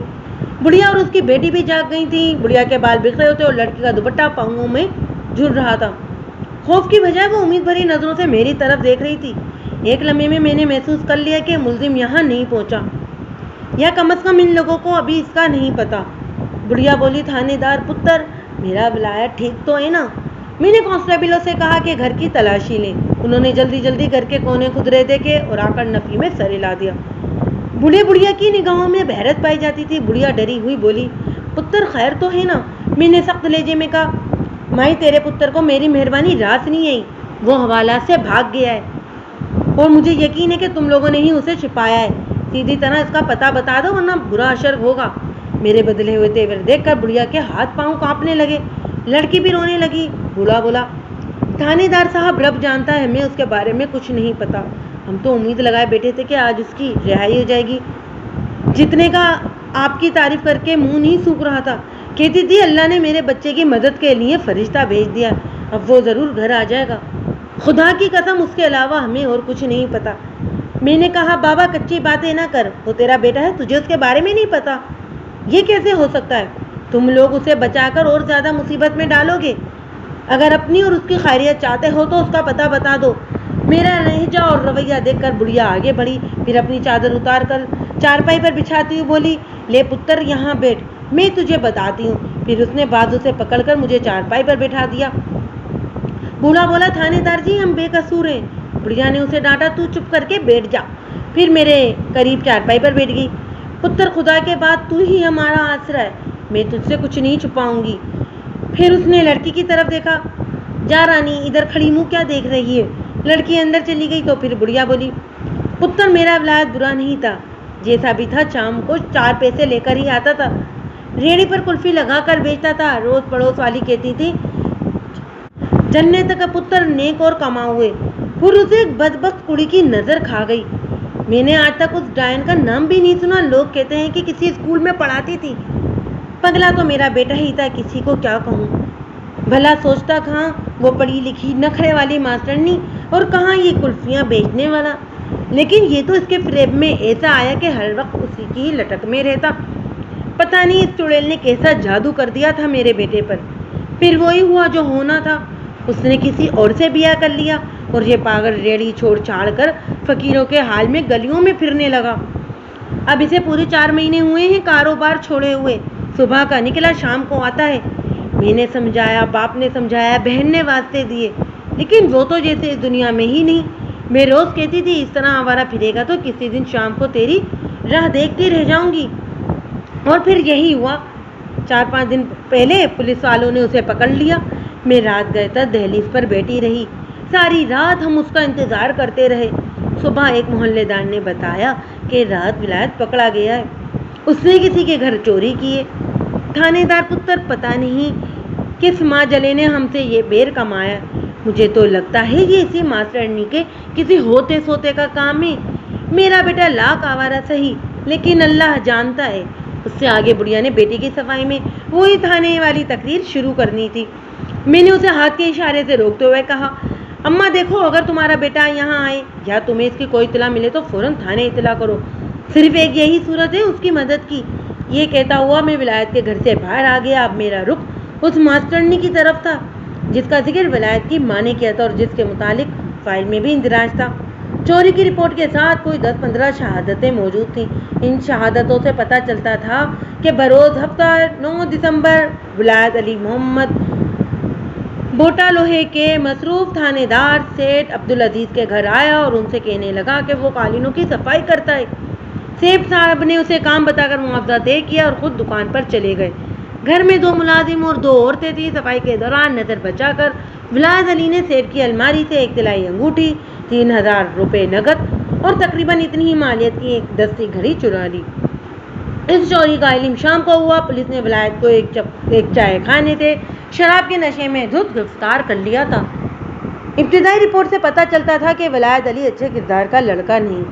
بڑھیا اور اس کی بیٹی بھی جاگ گئی تھی۔ بڑھیا کے بال بکھرے ہوتے اور لڑکی کا دوپٹہ پاؤں میں جھل رہا تھا۔ خوف کی بجائے وہ امید بھری نظروں سے میری طرف دیکھ رہی تھی۔ ایک لمحے میں نے محسوس کر لیا کہ ملزم یہاں نہیں پہنچا، یا کم از کم ان لوگوں کو ابھی اس کا نہیں پتا۔ بڑھیا بولی تھانے دار پتر، میرا ولایت ٹھیک تو ہے نا؟ میں نے کانسٹیبلوں سے کہا کہ گھر کی تلاشی لیں۔ انہوں نے جلدی جلدی گھر کے کونے کھدرے دیکھے اور آ کر نفی میں سر ہلا دیا۔ بوڑھے بڑھیا کی نگاہوں میں بحرت پائی جاتی تھی۔ بڑھیا ڈری ہوئی بولی پتر خیر تو ہے نا؟ میں نے سخت لہجے میں کہا مائی تیرے پتر کو میری مہربانی راس نہیں آئی، وہ حوالات سے بھاگ گیا ہے اور مجھے یقین ہے کہ تم لوگوں نے ہی اسے چھپایا ہے۔ سیدھی طرح اس کا پتہ بتا دو ورنہ برا اشر ہوگا۔ میرے بدلے ہوئے تیور دیکھ کر بڑھیا کے ہاتھ پاؤں کانپنے لگے۔ لڑکی بھی رونے لگی۔ بولا تھانے دار صاحب رب جانتا ہے، ہمیں اس کے بارے میں کچھ نہیں پتا۔ ہم تو امید لگائے بیٹھے تھے کہ آج اس کی رہائی ہو جائے گی۔ جتنے کا آپ کی تعریف کر کے منہ نہیں سوکھ رہا تھا، کہتی تھی اللہ نے میرے بچے کی مدد کے لیے فرشتہ بھیج دیا، اب وہ ضرور گھر آ جائے گا۔ خدا کی قسم اس کے علاوہ ہمیں اور کچھ نہیں پتا۔ میں نے کہا بابا کچی باتیں نہ کر، وہ تیرا بیٹا ہے، تجھے اس کے بارے میں نہیں پتا؟ یہ کیسے ہو سکتا ہے؟ تم لوگ اسے بچا کر اور زیادہ مصیبت میں ڈالو گے۔ اگر اپنی اور اس کی خیریت چاہتے ہو تو اس کا پتہ بتا دو۔ میرا لہجہ اور رویہ دیکھ کر بڑھیا آگے بڑھی، پھر اپنی چادر اتار کر چارپائی پر بچھاتی ہوئی بولی، لے پتر یہاں بیٹھ، میں تجھے بتاتی ہوں۔ پھر اس نے بازو سے پکڑ کر مجھے چارپائی پر بٹھا دیا۔ بوڑھا بولا، تھانے دار جی ہم بے قصور ہیں۔ بڑھیا نے اسے ڈانٹا، تو چپ کر کے بیٹھ جا۔ پھر میرے قریب چارپائی پر بیٹھ گئی۔ پتر خدا کے بعد تو ہی ہمارا آسرا ہے، میں تجھ سے کچھ نہیں چھپاؤں گی۔ پھر اس نے لڑکی کی طرف دیکھا، جا رانی ادھر کھڑی منہ کیا دیکھ رہی ہے؟ لڑکی اندر چلی گئی تو پھر بڑھیا بولی، پتر میرا ولایت برا نہیں تھا، جیسا بھی تھا شام کو 4 پیسے لے کر ہی آتا تھا، ریڑھی پر کلفی لگا کر بیچتا تھا۔ روز پڑوس والی کہتی تھی جنت کا پتر نیک اور کما ہوئے۔ پھر اسے ایک بدبخت کڑی کی نظر کھا گئی۔ میں نے آج تک اس ڈائن کا نام بھی نہیں سنا، لوگ کہتے ہیں کہ کسی اسکول میں پڑھاتی تھی۔ پگلا تو میرا بیٹا ہی تھا، کسی کو کیا کہوں؟ بھلا سوچتا کہاں وہ پڑھی لکھی نخرے والی ماسٹرنی اور کہاں یہ کلفیاں بیچنے والا، لیکن یہ تو اس کے فریب میں ایسا آیا کہ ہر وقت اسی کی لٹک میں رہتا۔ پتہ نہیں اس چڑیل نے کیسا جادو کر دیا تھا میرے بیٹے پر۔ پھر وہی ہوا جو ہونا تھا، اس نے کسی اور سے بیاہ کر لیا اور یہ پاگل ریڑھی چھوڑ چھاڑ کر فقیروں کے حال میں گلیوں میں پھرنے لگا۔ اب اسے پورے 4 مہینے ہوئے ہیں کاروبار چھوڑے ہوئے، صبح کا نکلا شام کو آتا ہے۔ میں نے سمجھایا، باپ نے سمجھایا، بہن نے واسطے دیے، لیکن وہ تو جیسے اس دنیا میں ہی نہیں۔ میں روز کہتی تھی اس طرح آوارہ پھرے گا تو کسی دن شام کو تیری راہ دیکھتی رہ جاؤں گی، اور پھر یہی ہوا۔ 4-5 دن پہلے پولیس والوں نے اسے پکڑ لیا۔ میں رات گئے تک دہلیز پر بیٹھی رہی، ساری رات ہم اس کا انتظار کرتے رہے۔ صبح ایک محلے دار نے بتایا کہ رات ولایت پکڑا گیا ہے، اس نے کسی کے گھر چوری کی ہے۔ تھانے دار پتر پتہ نہیں کس ماں جلے نے ہم سے یہ بیر کمایا، مجھے تو لگتا ہے یہ اسی ماسٹرنی کے کسی ہوتے سوتے کا کام ہے۔ میرا بیٹا لاکھ آوارہ سہی، لیکن اللہ جانتا ہے۔ اس سے آگے بڑھیا نے بیٹی کی صفائی میں وہی تھانے والی تقریر شروع کرنی تھی۔ میں نے اسے ہاتھ کے اشارے سے روکتے ہوئے کہا، اماں دیکھو، اگر تمہارا بیٹا یہاں آئے یا تمہیں اس کی کوئی اطلاع ملے تو فوراً تھانے اطلاع کرو، صرف ایک یہی صورت ہے اس کی مدد کی۔ یہ کہتا ہوا میں ولایت کے گھر سے باہر آ گیا۔ اب میرا رخ اس ماسٹرنی کی طرف تھا جس کا ذکر ولایت کی ماں نے کیا تھا اور جس کے متعلق فائل میں بھی اندراج تھا۔ چوری کی رپورٹ کے ساتھ کوئی 10-15 شہادتیں موجود تھیں۔ ان شہادتوں سے پتہ چلتا تھا کہ بروز ہفتہ 9 دسمبر ولایت علی محمد بوٹا لوہے کے مصروف تھانے دار سیٹھ عبدالعزیز کے گھر آیا اور ان سے کہنے لگا کہ وہ قالینوں کی صفائی کرتا ہے۔ سیٹھ صاحب نے اسے کام بتا کر معاوضہ طے کیا اور خود دکان پر چلے گئے۔ گھر میں 2 ملازم اور 2 عورتیں تھیں۔ صفائی کے دوران نظر بچا کر ولایت علی نے سیٹھ کی الماری سے ایک طلائی انگوٹھی، 3000 روپے نقد اور تقریباً اتنی ہی مالیت کی ایک دستی گھڑی چرا لی۔ اس چوری کا علم شام کو ہوا۔ پولیس نے ولایت کو ایک چائے خانے سے شراب کے نشے میں دھت گرفتار کر لیا تھا۔ ابتدائی رپورٹ سے پتہ چلتا تھا کہ ولایت علی اچھے کردار کا لڑکا نہیں،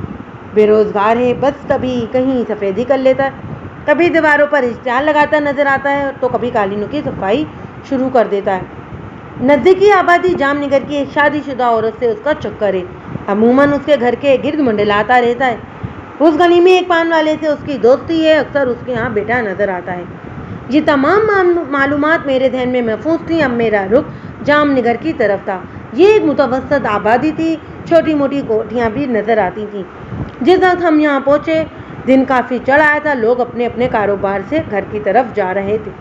بے روزگار ہے، بس کبھی کہیں سفیدی کر لیتا ہے، کبھی دیواروں پر اشتہار لگاتا نظر آتا ہے تو کبھی قالینوں کی صفائی شروع کر دیتا ہے۔ نزدیکی آبادی جام نگر کی ایک شادی شدہ عورت سے اس کا چکر ہے، عموماً اس کے گھر کے گرد منڈلاتا رہتا ہے۔ اس گلی میں ایک پان والے سے اس کی دوستی ہے، اکثر اس کے ہاں بیٹا نظر آتا ہے۔ یہ تمام معلومات میرے ذہن میں محفوظ تھیں۔ اب میرا رخ جام نگر کی طرف تھا۔ یہ ایک متوسط آبادی تھی، چھوٹی موٹی کوٹھیاں بھی نظر آتی تھیں۔ جس وقت ہم یہاں پہنچے دن کافی چڑھ آیا تھا، لوگ اپنے اپنے کاروبار سے گھر کی طرف جا رہے تھے۔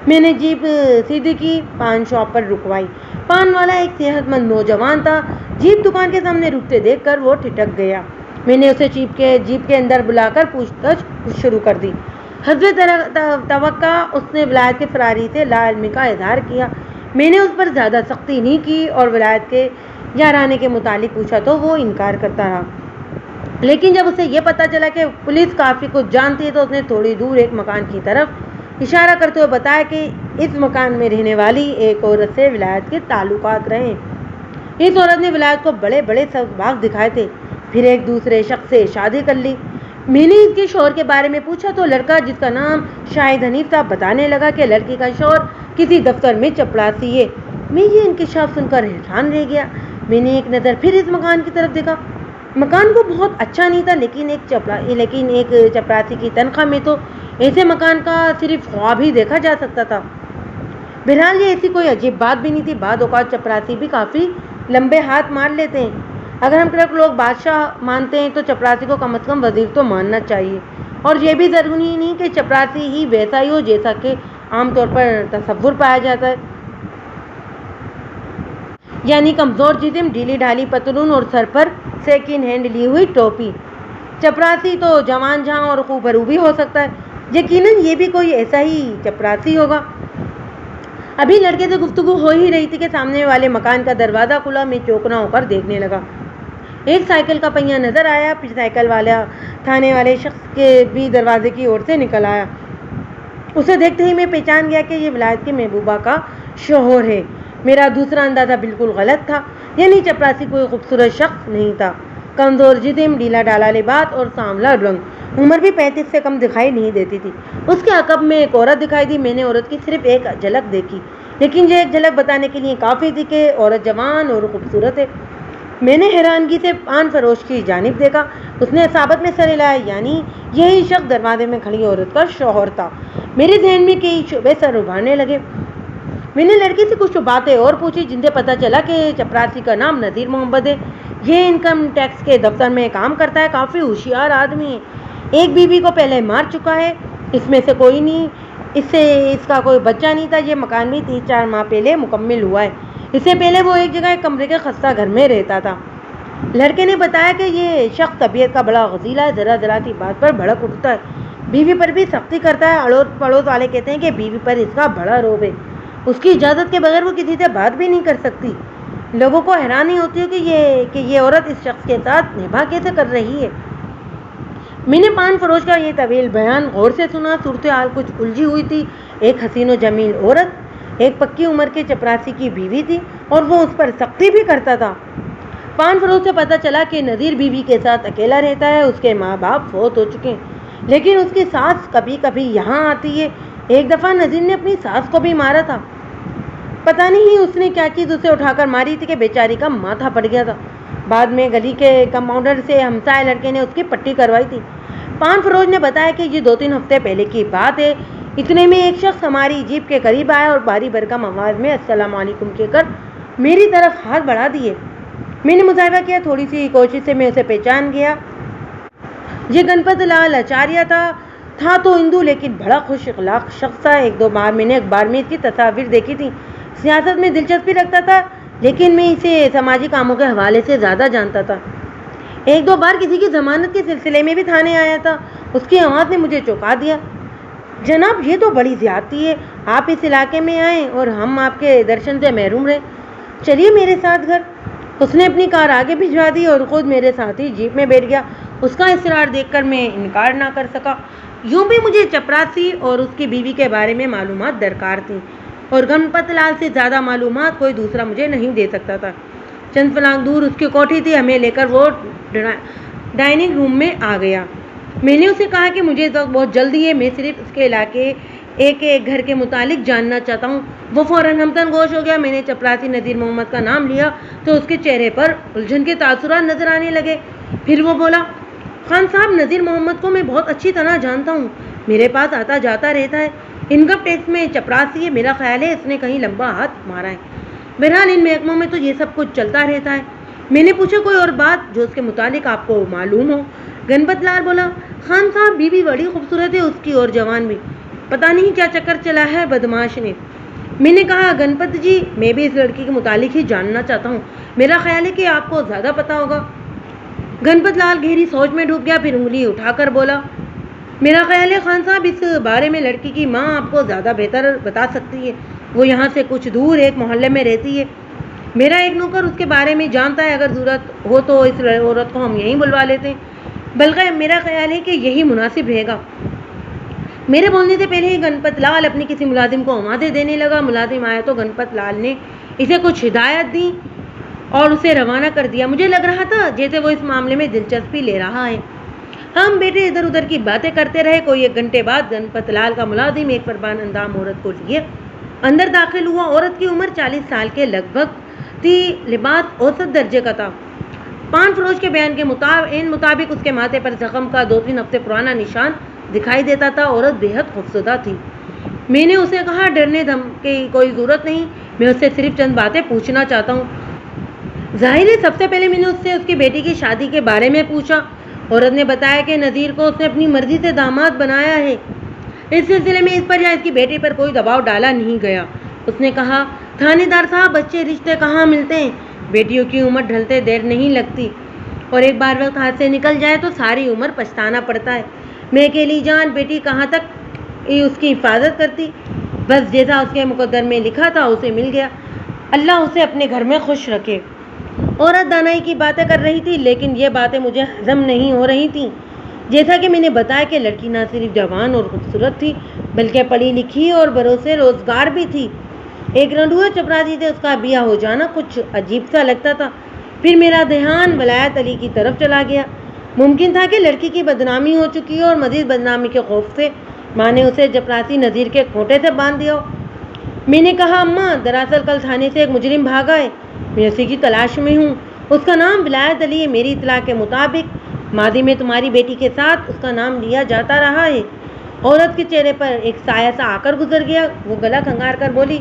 میں نے جیپ سیدھی کی، پان شاپ پر رکوائی۔ پان والا ایک صحت مند نوجوان تھا۔ جیپ دکان کے سامنے رکتے دیکھ کر وہ ٹھٹک گیا۔ میں نے اسے جیپ کے اندر بلا کر پوچھ تچھ شروع کر دی۔ حسب توقع اس نے ولایت کے فراری سے لا علمی کا اظہار کیا۔ میں نے اس پر زیادہ سختی نہیں کی اور ولایت کے یارانے کے متعلق پوچھا تو وہ انکار کرتا رہا، لیکن جب اسے یہ پتہ چلا کہ پولیس کافی کچھ جانتی ہے تو اس نے تھوڑی دور ایک مکان کی طرف اشارہ کرتے ہوئے بتایا کہ اس مکان میں رہنے والی ایک عورت سے ولایت کے تعلقات رہے۔ اس عورت نے ولایت کو بڑے بڑے سباق دکھائے تھے، پھر ایک دوسرے شخص سے شادی کر لی۔ میں نے اس کے شوہر کے بارے میں پوچھا تو لڑکا جس کا نام شاہد حنیف تھا بتانے لگا کہ لڑکی کا شوہر کسی دفتر میں چپڑاسی ہے۔ میں یہ انکشاف سن کر حیران رہ گیا۔ میں نے ایک نظر پھر اس مکان کی طرف دیکھا۔ مکان کو بہت اچھا نہیں تھا، لیکن ایک چپراسی کی تنخواہ میں تو ایسے مکان کا صرف خواب ہی دیکھا جا سکتا تھا۔ بہرحال یہ ایسی کوئی عجیب بات بھی نہیں تھی۔ بعض اوقات چپراسی بھی کافی لمبے ہاتھ مار لیتے ہیں۔ اگر ہم لوگ بادشاہ مانتے ہیں تو چپراسی کو کم از کم وزیر تو ماننا چاہیے، اور یہ بھی ضروری نہیں کہ چپراسی ہی ویسا ہی ہو جیسا کہ عام طور پر تصور پایا جاتا ہے، یعنی کمزور جسم، ڈھیلی ڈھالی پتلون اور سر پر سیکنڈ ہینڈ لی ہوئی ٹوپی۔ چپراسی تو جوان جہاں اور خوبرو بھی ہو سکتا ہے، یقیناً یہ بھی کوئی ایسا ہی چپراسی ہوگا۔ ابھی لڑکے سے گفتگو ہو ہی رہی تھی کہ سامنے والے مکان کا دروازہ کھلا۔ میں چوکنا ہو کر دیکھنے لگا۔ ایک سائیکل کا پہیہ نظر آیا، پھر سائیکل والا تھانے والے شخص کے بھی دروازے کی اور سے نکل آیا۔ اسے دیکھتے ہی میں پہچان گیا کہ یہ ولایت کی محبوبہ کا شوہر ہے۔ میرا دوسرا اندازہ بالکل غلط تھا، یعنی چپراسی کوئی خوبصورت شخص نہیں تھا۔ کمزور جسم، ڈھیلا ڈالا لباس اور سانولا رنگ، عمر بھی 35 سے کم دکھائی نہیں دیتی تھی۔ اس کے عقب میں ایک عورت دکھائی دی۔ میں نے عورت کی صرف ایک جھلک دیکھی، لیکن یہ ایک جھلک بتانے کے لیے کافی تھی کہ عورت جوان اور خوبصورت ہے۔ میں نے حیرانگی سے پان فروش کی جانب دیکھا۔ اس نے ثابت میں سر ہلایا، یعنی یہی شخص دروازے میں کھڑی عورت کا شوہر تھا۔ میرے ذہن میں کئی شعبے سر ابھارنے لگے۔ میں نے لڑکی سے کچھ باتیں اور پوچھی، جن سے پتہ چلا کہ چپراسی کا نام نذیر محمد ہے۔ یہ انکم ٹیکس کے دفتر میں کام کرتا ہے، کافی ہوشیار آدمی ہے۔ ایک بیوی کو پہلے مار چکا ہے، اس میں سے کوئی نہیں، اس کا کوئی بچہ نہیں تھا۔ یہ مکان بھی 3-4 ماہ پہلے مکمل ہوا ہے۔ اس سے پہلے وہ ایک جگہ ایک کمرے کے خستہ گھر میں رہتا تھا۔ لڑکے نے بتایا کہ یہ شخص طبیعت کا بڑا غضیلا ہے، ذرا سی بات پر بھڑک اٹھتا ہے، بیوی پر بھی سختی کرتا ہے۔ اڑوس پڑوس والے کہتے ہیں کہ بیوی پر اس کا بڑا رعب ہے، اس کی اجازت کے بغیر وہ کسی سے بات بھی نہیں کر سکتی۔ لوگوں کو حیرانی ہوتی ہے کہ یہ عورت اس شخص کے ساتھ نبھا کیسے کر رہی ہے۔ میں نے پان فروش کا یہ طویل بیان غور سے سنا۔ صورتحال کچھ الجھی ہوئی تھی۔ ایک حسین و جمیل عورت ایک پکی عمر کے چپراسی کی بیوی تھی، اور وہ اس پر سختی بھی کرتا تھا۔ پان فروش سے پتہ چلا کہ نذیر بیوی کے ساتھ اکیلا رہتا ہے۔ اس کے ماں باپ فوت ہو چکے ہیں، لیکن اس کی ساس کبھی کبھی یہاں آتی ہے۔ ایک دفعہ نذیر نے اپنی ساس کو بھی مارا تھا۔ پتہ نہیں اس نے کیا چیز اسے اٹھا کر ماری تھی کہ بیچاری کا ماتھا پھٹ گیا تھا۔ بعد میں گلی کے کمپاؤنڈر سے ہمسائے لڑکے نے اس کی پٹی کروائی تھی۔ پان فروش نے بتایا کہ یہ 2-3 ہفتے پہلے کی بات ہے۔ اتنے میں ایک شخص ہماری جیپ کے قریب آیا اور بھاری بھرکم آواز میں السلام علیکم کہہ کر میری طرف ہاتھ بڑھا دیے۔ میں نے مظاہرہ کیا، تھوڑی سی کوشش سے میں اسے پہچان گیا۔ یہ گنپت لال آچاریہ تھا تو ہندو، لیکن بڑا خوش اخلاق شخص تھا۔ 1-2 بار میں نے اخبار میں اس کی تصاویر دیکھی تھی۔ سیاست میں دلچسپی رکھتا تھا، لیکن میں اسے سماجی کاموں کے حوالے سے زیادہ جانتا تھا۔ 1-2 بار کسی کی ضمانت کے سلسلے میں بھی تھانے آیا تھا۔ اس کی آواز نے مجھے چونکا دیا۔ جناب، یہ تو بڑی زیادتی ہے، آپ اس علاقے میں آئیں اور ہم آپ کے درشن سے محروم رہے۔ چلیے میرے ساتھ گھر۔ اس نے اپنی کار آگے بھجوا دی اور خود میرے ساتھ ہی جیپ میں بیٹھ گیا۔ اس کا اصرار دیکھ کر میں انکار نہ کر سکا۔ یوں بھی مجھے چپراسی اور اس کی بیوی کے بارے میں معلومات درکار تھیں، اور گنپت لال سے زیادہ معلومات کوئی دوسرا مجھے نہیں دے سکتا تھا۔ چند فلانگ دور اس کی کوٹھی تھی۔ ہمیں لے کر وہ ڈائننگ روم میں آ گیا۔ میں نے اسے کہا کہ مجھے اس وقت بہت جلدی ہے، میں صرف اس کے علاقے ایک گھر کے متعلق جاننا چاہتا ہوں۔ وہ فوراً ہمدن گوش ہو گیا۔ میں نے چپراسی نذیر محمد کا نام لیا تو اس کے چہرے پر الجھن کے تاثرات نظر آنے لگے۔ پھر وہ بولا، خان صاحب، نذیر محمد کو میں بہت اچھی طرح جانتا ہوں، میرے پاس آتا جاتا رہتا ہے، انکم ٹیکس میں چپراسی ہے، میرا خیال ہے اس نے کہیں لمبا ہاتھ مارا ہے۔ بہرحال ان محکموں میں تو یہ سب کچھ چلتا رہتا ہے۔ میں نے پوچھا، کوئی اور بات جو اس کے متعلق آپ کو معلوم ہو؟ گنپت لال بولا، خان صاحب، بیوی بڑی خوبصورت ہے اس کی اور جوان بھی، پتہ نہیں کیا چکر چلا ہے بدماش نے۔ میں نے کہا، گنپت جی، میں بھی اس لڑکی کے متعلق ہی جاننا چاہتا ہوں، میرا خیال ہے کہ آپ کو زیادہ پتہ ہوگا۔ گنپت لال گہری سوچ میں ڈوب گیا، پھر انگلی اٹھا کر بولا، میرا خیال ہے خان صاحب اس بارے میں لڑکی کی ماں آپ کو زیادہ بہتر بتا سکتی ہے، وہ یہاں سے کچھ دور ایک محلے میں رہتی ہے، میرا ایک نوکر اس کے بارے میں جانتا ہے، اگر ضرورت ہو تو اس عورت کو ہم یہیں بلوا لیتے ہیں، بلکہ میرا خیال ہے کہ یہی مناسب رہے گا۔ میرے بولنے سے پہلے ہی گنپت لال اپنے کسی ملازم کو آوازیں دینے لگا۔ ملازم آیا تو گنپت لال نے اسے کچھ ہدایت دی اور اسے روانہ کر دیا۔ مجھے لگ رہا تھا جیسے وہ اس معاملے میں دلچسپی لے رہا ہے۔ ہم بیٹے ادھر ادھر کی باتیں کرتے رہے۔ کوئی 1 گھنٹے بعد گنپت لال کا ملازم ایک فربان اندام عورت کو لیے اندر داخل ہوا۔ عورت کی عمر 40 سال کے لگ بھگ ضدی لباس اوسط درجے کا تھا۔ پان فروش کے بیان کے مطابق اس کے ماتھے پر زخم کا 2-3 ہفتے پرانا نشان دکھائی دیتا تھا۔ عورت بے حد خوفزدہ تھی۔ میں نے اسے کہا ڈرنے دھمکنے کی کوئی ضرورت نہیں، میں اس سے صرف چند باتیں پوچھنا چاہتا ہوں۔ ظاہر ہے سب سے پہلے میں نے اس سے اس کی بیٹی کی شادی کے بارے میں پوچھا۔ عورت نے بتایا کہ نذیر کو اس نے اپنی مرضی سے داماد بنایا ہے۔ اس سلسلے میں اس پر یا اس کی بیٹی پر کوئی دباؤ ڈالا نہیں گیا۔ اس نے کہا تھانے دار صاحب بچے رشتے کہاں ملتے ہیں، بیٹیوں کی عمر ڈھلتے دیر نہیں لگتی اور ایک بار وقت ہاتھ سے نکل جائے تو ساری عمر پچھتانا پڑتا ہے۔ میں اکیلی جان بیٹی کہاں تک اس کی حفاظت کرتی، بس جیسا اس کے مقدر میں لکھا تھا اسے مل گیا، اللہ اسے اپنے گھر میں خوش رکھے۔ عورت دانائی کی باتیں کر رہی تھی لیکن یہ باتیں مجھے ہضم نہیں ہو رہی تھیں۔ جیسا کہ میں نے بتایا کہ لڑکی نہ صرف جوان اور خوبصورت تھی بلکہ پڑھی لکھی اور بروسے روزگار بھی تھی۔ ایک رنڈوے چپراسی سے اس کا بیاہ ہو جانا کچھ عجیب سا لگتا تھا۔ پھر میرا دھیان ولایت علی کی طرف چلا گیا۔ ممکن تھا کہ لڑکی کی بدنامی ہو چکی ہو اور مزید بدنامی کے خوف سے ماں نے اسے چپراسی نذیر کے کھوٹے سے باندھ دیا ہو۔ میں نے کہا اماں دراصل کل تھانے سے ایک مجرم بھاگا ہے، میں اسی کی تلاش میں ہوں، اس کا نام ولایت علی ہے۔ میری اطلاع کے مطابق ماضی میں تمہاری بیٹی کے ساتھ اس کا نام لیا جاتا رہا ہے۔ عورت کے چہرے پر ایک سایہ سا آ کر گزر گیا۔ وہ گلا کھنگار کر بولی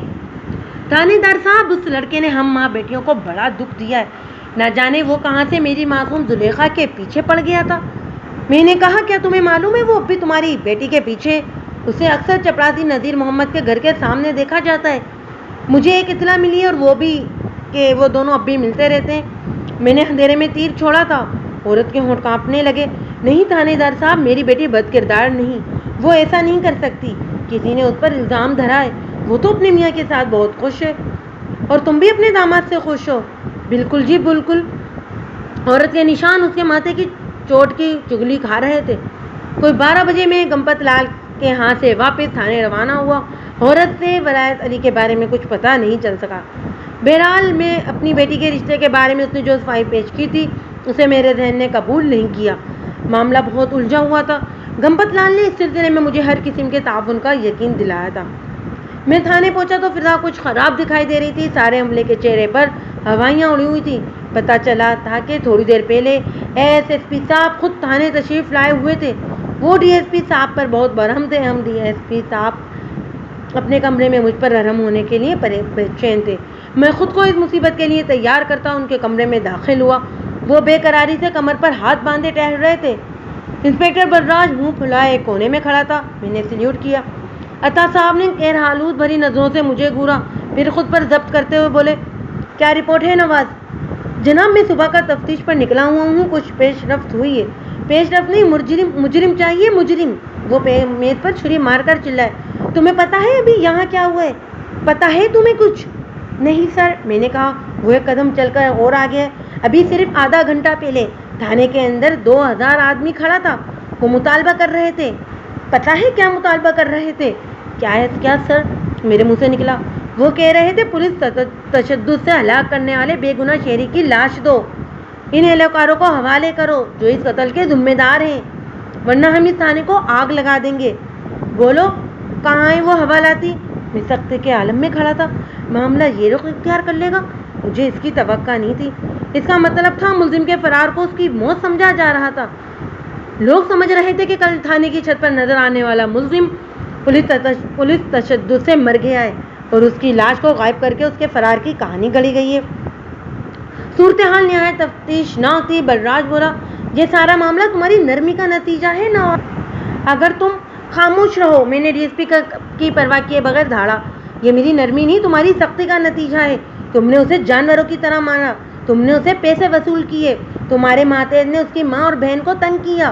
تھانے دار صاحب اس لڑکے نے ہم ماں بیٹیوں کو بڑا دکھ دیا ہے، نہ جانے وہ کہاں سے میری معصوم زلیخا کے پیچھے پڑ گیا تھا۔ میں نے کہا کیا تمہیں معلوم ہے وہ اب بھی تمہاری بیٹی کے پیچھے؟ اسے اکثر چپراسی نذیر محمد کے گھر کے سامنے دیکھا جاتا ہے۔ مجھے ایک اطلاع ملی ہے اور وہ بھی کہ وہ دونوں اب بھی ملتے رہتے ہیں۔ میں نے اندھیرے میں تیر چھوڑا تھا۔ عورت کے ہونٹ کانپنے لگے۔ نہیں تھانے دار صاحب میری بیٹی بد کردار نہیں، وہ ایسا نہیں کر سکتی، کسی نے اس پر الزام دھرا ہے، وہ تو اپنے میاں کے ساتھ بہت خوش ہے اور تم بھی اپنے داماد سے خوش ہو۔ بالکل جی بالکل۔ عورت کے نشان اس کے ماتھے کی چوٹ کی چگلی کھا رہے تھے۔ کوئی 12 بجے میں گنپت لال کے ہاں سے واپس تھانے روانہ ہوا۔ عورت سے ولایت علی کے بارے میں کچھ پتہ نہیں چل سکا۔ بہرحال میں اپنی بیٹی کے رشتے کے بارے میں اس نے جو صفائی پیش کی تھی اسے میرے ذہن نے قبول نہیں کیا۔ معاملہ بہت الجھا ہوا تھا۔ گنپت لال نے اس سلسلے میں مجھے ہر قسم کے تعاون کا یقین دلایا تھا۔ میں تھانے پہنچا تو فضا کچھ خراب دکھائی دے رہی تھی۔ سارے عملے کے چہرے پر ہوائیاں اڑی ہوئی تھیں۔ پتہ چلا تھا کہ تھوڑی دیر پہلے ایس ایس پی صاحب خود تھانے تشریف لائے ہوئے تھے۔ وہ ڈی ایس پی صاحب پر بہت برہم تھے۔ ہم ڈی ایس پی صاحب اپنے کمرے میں مجھ پر برہم ہونے کے لیے بے چین تھے۔ میں خود کو اس مصیبت کے لیے تیار کرتا ان کے کمرے میں داخل ہوا۔ وہ بے قراری سے کمر پر ہاتھ باندھے ٹہل رہے تھے۔ انسپکٹر بلراج منہ پھلائے ایک کونے میں کھڑا تھا۔ میں نے سلیوٹ کیا۔ عطا صاحب نے غیر آلود بھری نظروں سے مجھے گھورا، پھر خود پر ضبط کرتے ہوئے بولے کیا رپورٹ ہے نواز؟ جناب میں صبح کا تفتیش پر نکلا ہوا ہوں، کچھ پیش رفت ہوئی ہے۔ پیش رفت نہیں، مجرم چاہیے، مجرم۔ وہ میز پر چھری مار کر چلائے تمہیں پتہ ہے ابھی یہاں کیا ہوا ہے؟ پتہ ہے تمہیں کچھ؟ نہیں سر، میں نے کہا۔ وہ ایک قدم چل کر اور آگے ہے۔ ابھی صرف آدھا گھنٹہ پہلے تھانے کے اندر 2000 آدمی کھڑا تھا، وہ مطالبہ کر رہے تھے۔ پتہ ہے کیا مطالبہ کر رہے تھے؟ کیا سر؟ میرے منہ سے نکلا۔ وہ کہہ رہے تھے پولیس تشدد سے ہلاک کرنے والے بے گناہ شہری کی لاش دو، ان اہلکاروں کو حوالے کرو جو اس قتل کے ذمہ دار ہیں، ورنہ ہم اس تھانے کو آگ لگا دیں گے۔ بولو کہاں ہے وہ حوالاتی؟ میں سختی کے عالم میں کھڑا تھا۔ معاملہ یہ رخ اختیار کر لے گا، مجھے اس کی توقع نہیں تھی۔ اس کا مطلب تھا ملزم کے فرار کو اس کی موت سمجھا جا رہا تھا۔ لوگ سمجھ رہے تھے کہ کل تھانے کی چھت پر نظر آنے والا ملزم پولیس تشدد سے مر گیا ہے اور اس کی لاش کو غائب کر کے اس کے فرار کی کہانی گڑھی گئی ہے۔ صورتحال نہایت تفتیشناک تھی۔ بلراج بولا یہ سارا معاملہ تمہاری نرمی کا نتیجہ ہے نواز، اگر تم خاموش رہو۔ میں نے ڈی ایس پی کی پرواہ کیے بغیر دھاڑا، یہ میری نرمی نہیں تمہاری سختی کا نتیجہ ہے۔ تم نے اسے جانوروں کی طرح مارا، تم نے اسے پیسے وصول کیے، تمہارے ماتحت نے اس کی ماں اور بہن کو تنگ کیا۔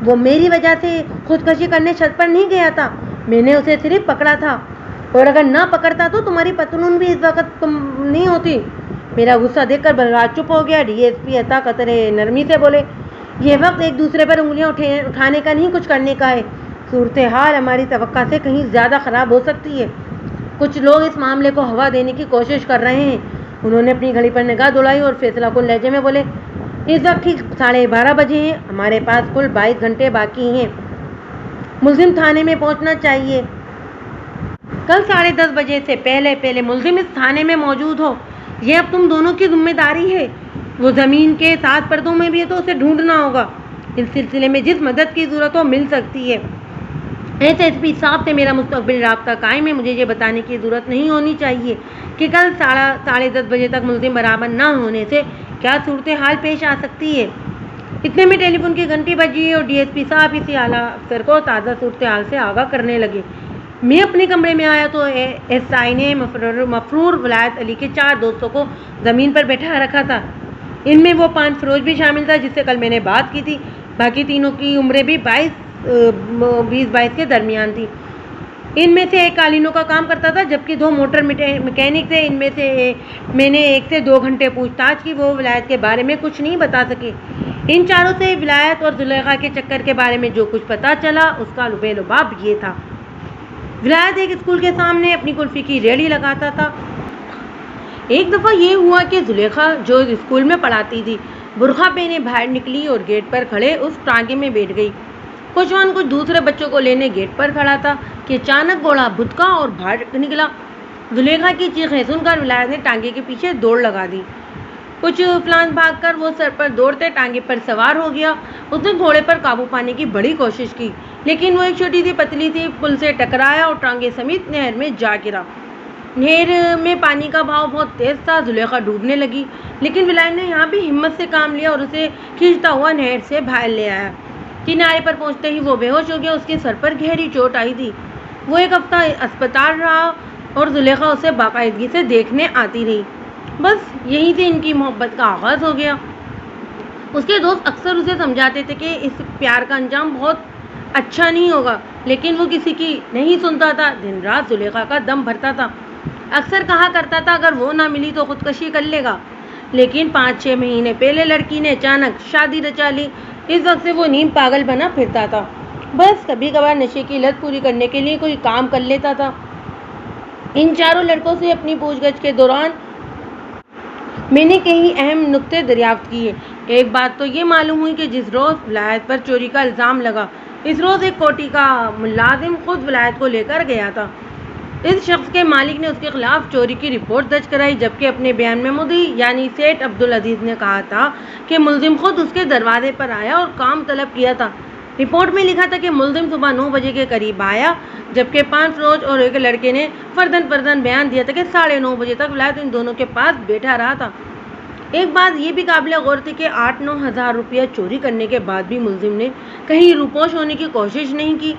وہ میری وجہ سے خودکشی کرنے چھت پر نہیں گیا تھا، میں نے اسے صرف پکڑا تھا، اور اگر نہ پکڑتا تو تمہاری پتلون بھی اس وقت تم نہیں ہوتی۔ میرا غصہ دیکھ کر بلراج چپ ہو گیا۔ ڈی ایس پی عطا قطرے نرمی سے بولے یہ وقت ایک دوسرے پر انگلیاں اٹھانے کا نہیں، کچھ کرنے کا ہے۔ صورتحال ہماری توقع سے کہیں زیادہ خراب ہو سکتی ہے۔ کچھ لوگ اس معاملے کو ہوا دینے کی کوشش کر رہے ہیں۔ انہوں نے اپنی گھڑی پر نگاہ دوڑائی اور فیصلہ کن لہجے میں بولے اس وقت ٹھیک 12:30 بجے ہیں، ہمارے پاس کل 22 گھنٹے باقی ہیں، ملزم تھانے میں پہنچنا چاہیے۔ کل 10:30 بجے سے پہلے ملزم اس تھانے میں موجود ہو۔ یہ اب تم دونوں کی ذمہ داری ہے. وہ زمین کے 7 پردوں میں بھی ہے تو اسے ڈھونڈنا ہوگا. اس سلسلے میں جس مدد کی ضرورت ہو مل سکتی ہے. ایس ایس پی صاحب سے میرا مستقبل رابطہ قائم ہے. مجھے یہ بتانے کی ضرورت نہیں ہونی چاہیے کہ کل 10:30 بجے تک ملزم برابر نہ ہونے سے کیا صورتحال پیش آ سکتی ہے. اتنے میں ٹیلی فون کی گھنٹی بجی اور ڈی ایس پی صاحب اسی اعلیٰ افسر کو تازہ صورتحال سے آگاہ کرنے لگے. میں اپنے کمرے میں آیا تو ایس آئی نے مفرور ولایت علی کے 4 دوستوں کو زمین پر بیٹھا رکھا تھا. ان میں وہ 5 فروز بھی شامل تھا جس سے کل میں نے بات کی تھی. باقی تینوں کی عمریں بھی 20-22 کے درمیان تھی. ان میں سے ایک قالینوں کا کام کرتا تھا جبکہ 2 موٹر میکینک تھے. ان میں سے میں نے ایک سے 2 گھنٹے پوچھ تاچھ کی. وہ ولایت کے بارے میں کچھ نہیں بتا سکے. ان چاروں سے ولایت اور زلیخا کے چکر کے بارے میں جو کچھ پتا چلا اس کا لبے لباب یہ تھا. ولایت ایک اسکول کے سامنے اپنی کلفی کی ریڑھی لگاتا تھا. ایک دفعہ یہ ہوا کہ زلیخا جو اسکول میں پڑھاتی تھی برقع پہنے باہر نکلی اور گیٹ پر کھڑے اس ٹانگے میں بیٹھ گئی. خوشوان کچھ دوسرے بچوں کو لینے گیٹ پر کھڑا تھا کہ اچانک گھوڑا بھدکا اور باہر نکلا. زلیخا کی چیخیں سن کر ولایت نے ٹانگے کے پیچھے دوڑ لگا دی. کچھ فلانس بھاگ کر وہ سر پر دوڑتے ٹانگے پر سوار ہو گیا. اس نے گھوڑے پر قابو پانے کی بڑی کوشش کی لیکن وہ ایک چھوٹی سی پتلی سی پل سے ٹکرایا اور ٹانگے سمیت نہر میں جا گرا. نہر میں پانی کا بہاؤ بہت تیز تھا. زلیخا ڈوبنے لگی لیکن ولایت نے یہاں بھی ہمت سے کام لیا اور اسے کھینچتا ہوا نہر سے باہر لے آیا. کنارے پر پہنچتے ہی وہ بے ہوش ہو گیا. اس کے سر پر گہری چوٹ آئی تھی. وہ ایک ہفتہ اسپتال رہا اور زلیخا اسے باقاعدگی سے دیکھنے آتی رہی. بس یہیں سے ان کی محبت کا آغاز ہو گیا. اس کے دوست اکثر اسے سمجھاتے تھے کہ اس پیار کا انجام بہت اچھا نہیں ہوگا لیکن وہ کسی کی نہیں سنتا تھا. دن رات زلیخا کا دم بھرتا تھا. اکثر کہا کرتا تھا اگر وہ نہ ملی تو خودکشی کر لے گا. لیکن 5-6 مہینے پہلے لڑکی نے اچانک شادی رچا لی. اس وقت سے وہ نیم پاگل بنا پھرتا تھا. بس کبھی کبھار نشے کی لت پوری کرنے کے لیے کوئی کام کر لیتا تھا. ان چاروں لڑکوں سے اپنی پوچھ گچھ کے دوران میں نے کئی اہم نکتے دریافت کیے. ایک بات تو یہ معلوم ہوئی کہ جس روز ولایت پر چوری کا الزام لگا اس روز ایک کوٹھی کا ملازم خود ولایت کو لے کر گیا تھا. اس شخص کے مالک نے اس کے خلاف چوری کی رپورٹ درج کرائی جبکہ اپنے بیان میں مدعی یعنی سیٹھ عبدالعزیز نے کہا تھا کہ ملزم خود اس کے دروازے پر آیا اور کام طلب کیا تھا. رپورٹ میں لکھا تھا کہ ملزم صبح 9 بجے کے قریب آیا جبکہ 5 فروز اور ایک لڑکے نے فرداً بیان دیا تھا کہ 9:30 بجے تک ولایت ان دونوں کے پاس بیٹھا رہا تھا. ایک بات یہ بھی قابل غور تھی کہ 8-9 ہزار روپیہ چوری کرنے کے بعد بھی ملزم نے کہیں روپوش ہونے کی کوشش نہیں کی.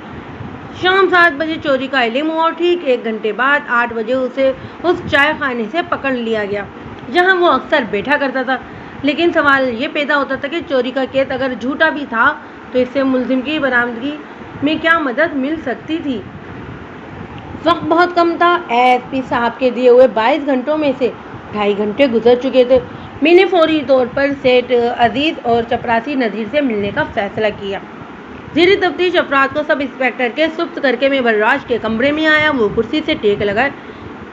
شام 7 بجے چوری کا علم ہوا اور ٹھیک 1 گھنٹے بعد 8 بجے اسے اس چائے خانے سے پکڑ لیا گیا جہاں وہ اکثر بیٹھا کرتا تھا. لیکن سوال یہ پیدا ہوتا تھا کہ چوری کا کیس اگر جھوٹا بھی تھا تو اس سے ملزم کی برآمدگی میں کیا مدد مل سکتی تھی. وقت بہت کم تھا. ایس پی صاحب کے دیے ہوئے 22 گھنٹوں میں سے 2.5 گھنٹے گزر چکے تھے. میں نے فوری طور پر سیٹھ عزیز اور چپراسی نذیر سے ملنے کا فیصلہ کیا. زیر تفتیش افراد کو سب انسپکٹر کے سپرد کر کے میں بلراج کے کمرے میں آیا. وہ کرسی سے ٹیک لگائے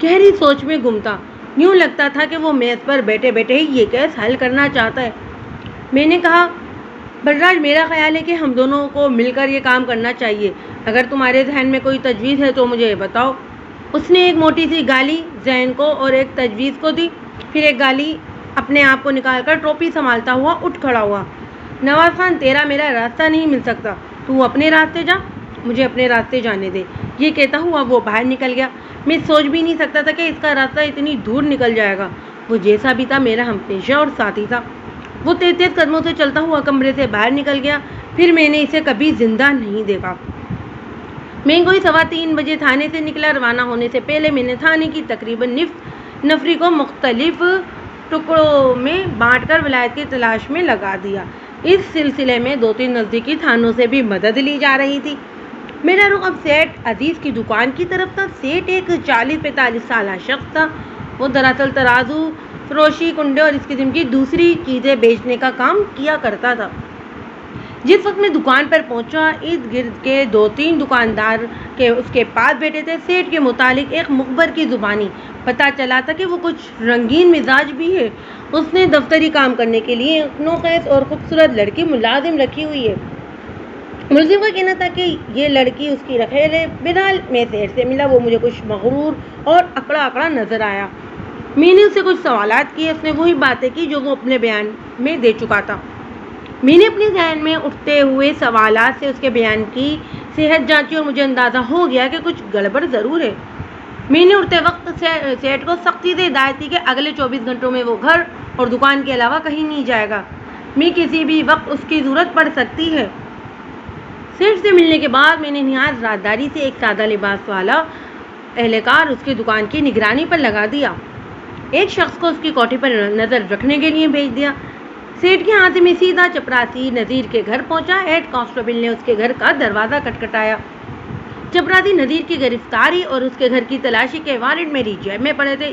گہری سوچ میں گم تھا. یوں لگتا تھا کہ وہ میز پر بیٹھے بیٹھے ہی یہ کیس حل کرنا چاہتا ہے. میں نے کہا بلراج میرا خیال ہے کہ ہم دونوں کو مل کر یہ کام کرنا چاہیے. اگر تمہارے ذہن میں کوئی تجویز ہے تو مجھے بتاؤ. اس نے ایک موٹی سی گالی ذہن کو اور ایک تجویز کو دی. پھر ایک گالی اپنے آپ کو نکال کر ٹوپی سنبھالتا ہوا اٹھ کھڑا ہوا. نواز خان تیرا میرا راستہ نہیں مل سکتا. تو اپنے راستے جا مجھے اپنے راستے جانے دے. یہ کہتا ہوا وہ باہر نکل گیا. میں سوچ بھی نہیں سکتا تھا کہ اس کا راستہ اتنی دور نکل جائے گا. وہ جیسا بھی تھا میرا ہمپیشہ اور ساتھی تھا. وہ تیز قدموں سے چلتا ہوا کمرے سے باہر نکل گیا. پھر میں نے اسے کبھی زندہ نہیں دیکھا. میں کوئی 3:15 بجے تھانے سے نکلا. روانہ ہونے سے پہلے میں نے تھانے کی تقریباً نصف نفری کو مختلف ٹکڑوں میں بانٹ کر ولایت کی تلاش میں لگا دیا. اس سلسلے میں 2-3 نزدیکی تھانوں سے بھی مدد لی جا رہی تھی. میرا رخ اب سیٹھ عزیز کی دکان کی طرف تھا. سیٹھ ایک 40-45 سالہ شخص تھا. وہ دراصل ترازو فروشی کنڈے اور اس قسم کی دوسری چیزیں بیچنے کا کام کیا کرتا تھا. جس وقت میں دکان پر پہنچا ارد گرد کے 2-3 دکاندار کے اس کے پاس بیٹھے تھے. سیٹھ کے متعلق ایک مخبر کی زبانی پتہ چلا تھا کہ وہ کچھ رنگین مزاج بھی ہے. اس نے دفتری کام کرنے کے لیے ایک نوخیز اور خوبصورت لڑکی ملازم رکھی ہوئی ہے. ملزم کا کہنا تھا کہ یہ لڑکی اس کی رکھیل ہے. بہرحال میں سیٹھ سے ملا. وہ مجھے کچھ مغرور اور اکڑا نظر آیا. میں نے اسے کچھ سوالات کیے، اس نے وہی باتیں کی جو وہ اپنے بیان میں دے چکا تھا۔ میں نے اپنے ذہن میں اٹھتے ہوئے سوالات سے اس کے بیان کی صحت جانچی اور مجھے اندازہ ہو گیا کہ کچھ گڑبڑ ضرور ہے۔ میں نے اٹھتے وقت سیٹ کو سختی سے ہدایت دی کہ اگلے 24 گھنٹوں میں وہ گھر اور دکان کے علاوہ کہیں نہیں جائے گا، میں کسی بھی وقت اس کی ضرورت پڑ سکتی ہے۔ سیٹ سے ملنے کے بعد میں نے نہایت رازداری سے ایک سادہ لباس والا اہلکار اس کی دکان کی نگرانی پر لگا دیا، ایک شخص کو اس کی کوٹھی پر نظر رکھنے کے لیے بھیج دیا۔ سیٹ کے ہاتھ میں سیدھا چپراسی نذیر کے گھر پہنچا۔ ہیڈ کانسٹیبل نے اس کے گھر کا دروازہ کٹکھٹایا۔ چپراسی نذیر کی گرفتاری اور اس کے گھر کی تلاشی کے وارنٹ میری جیب میں پڑے تھے۔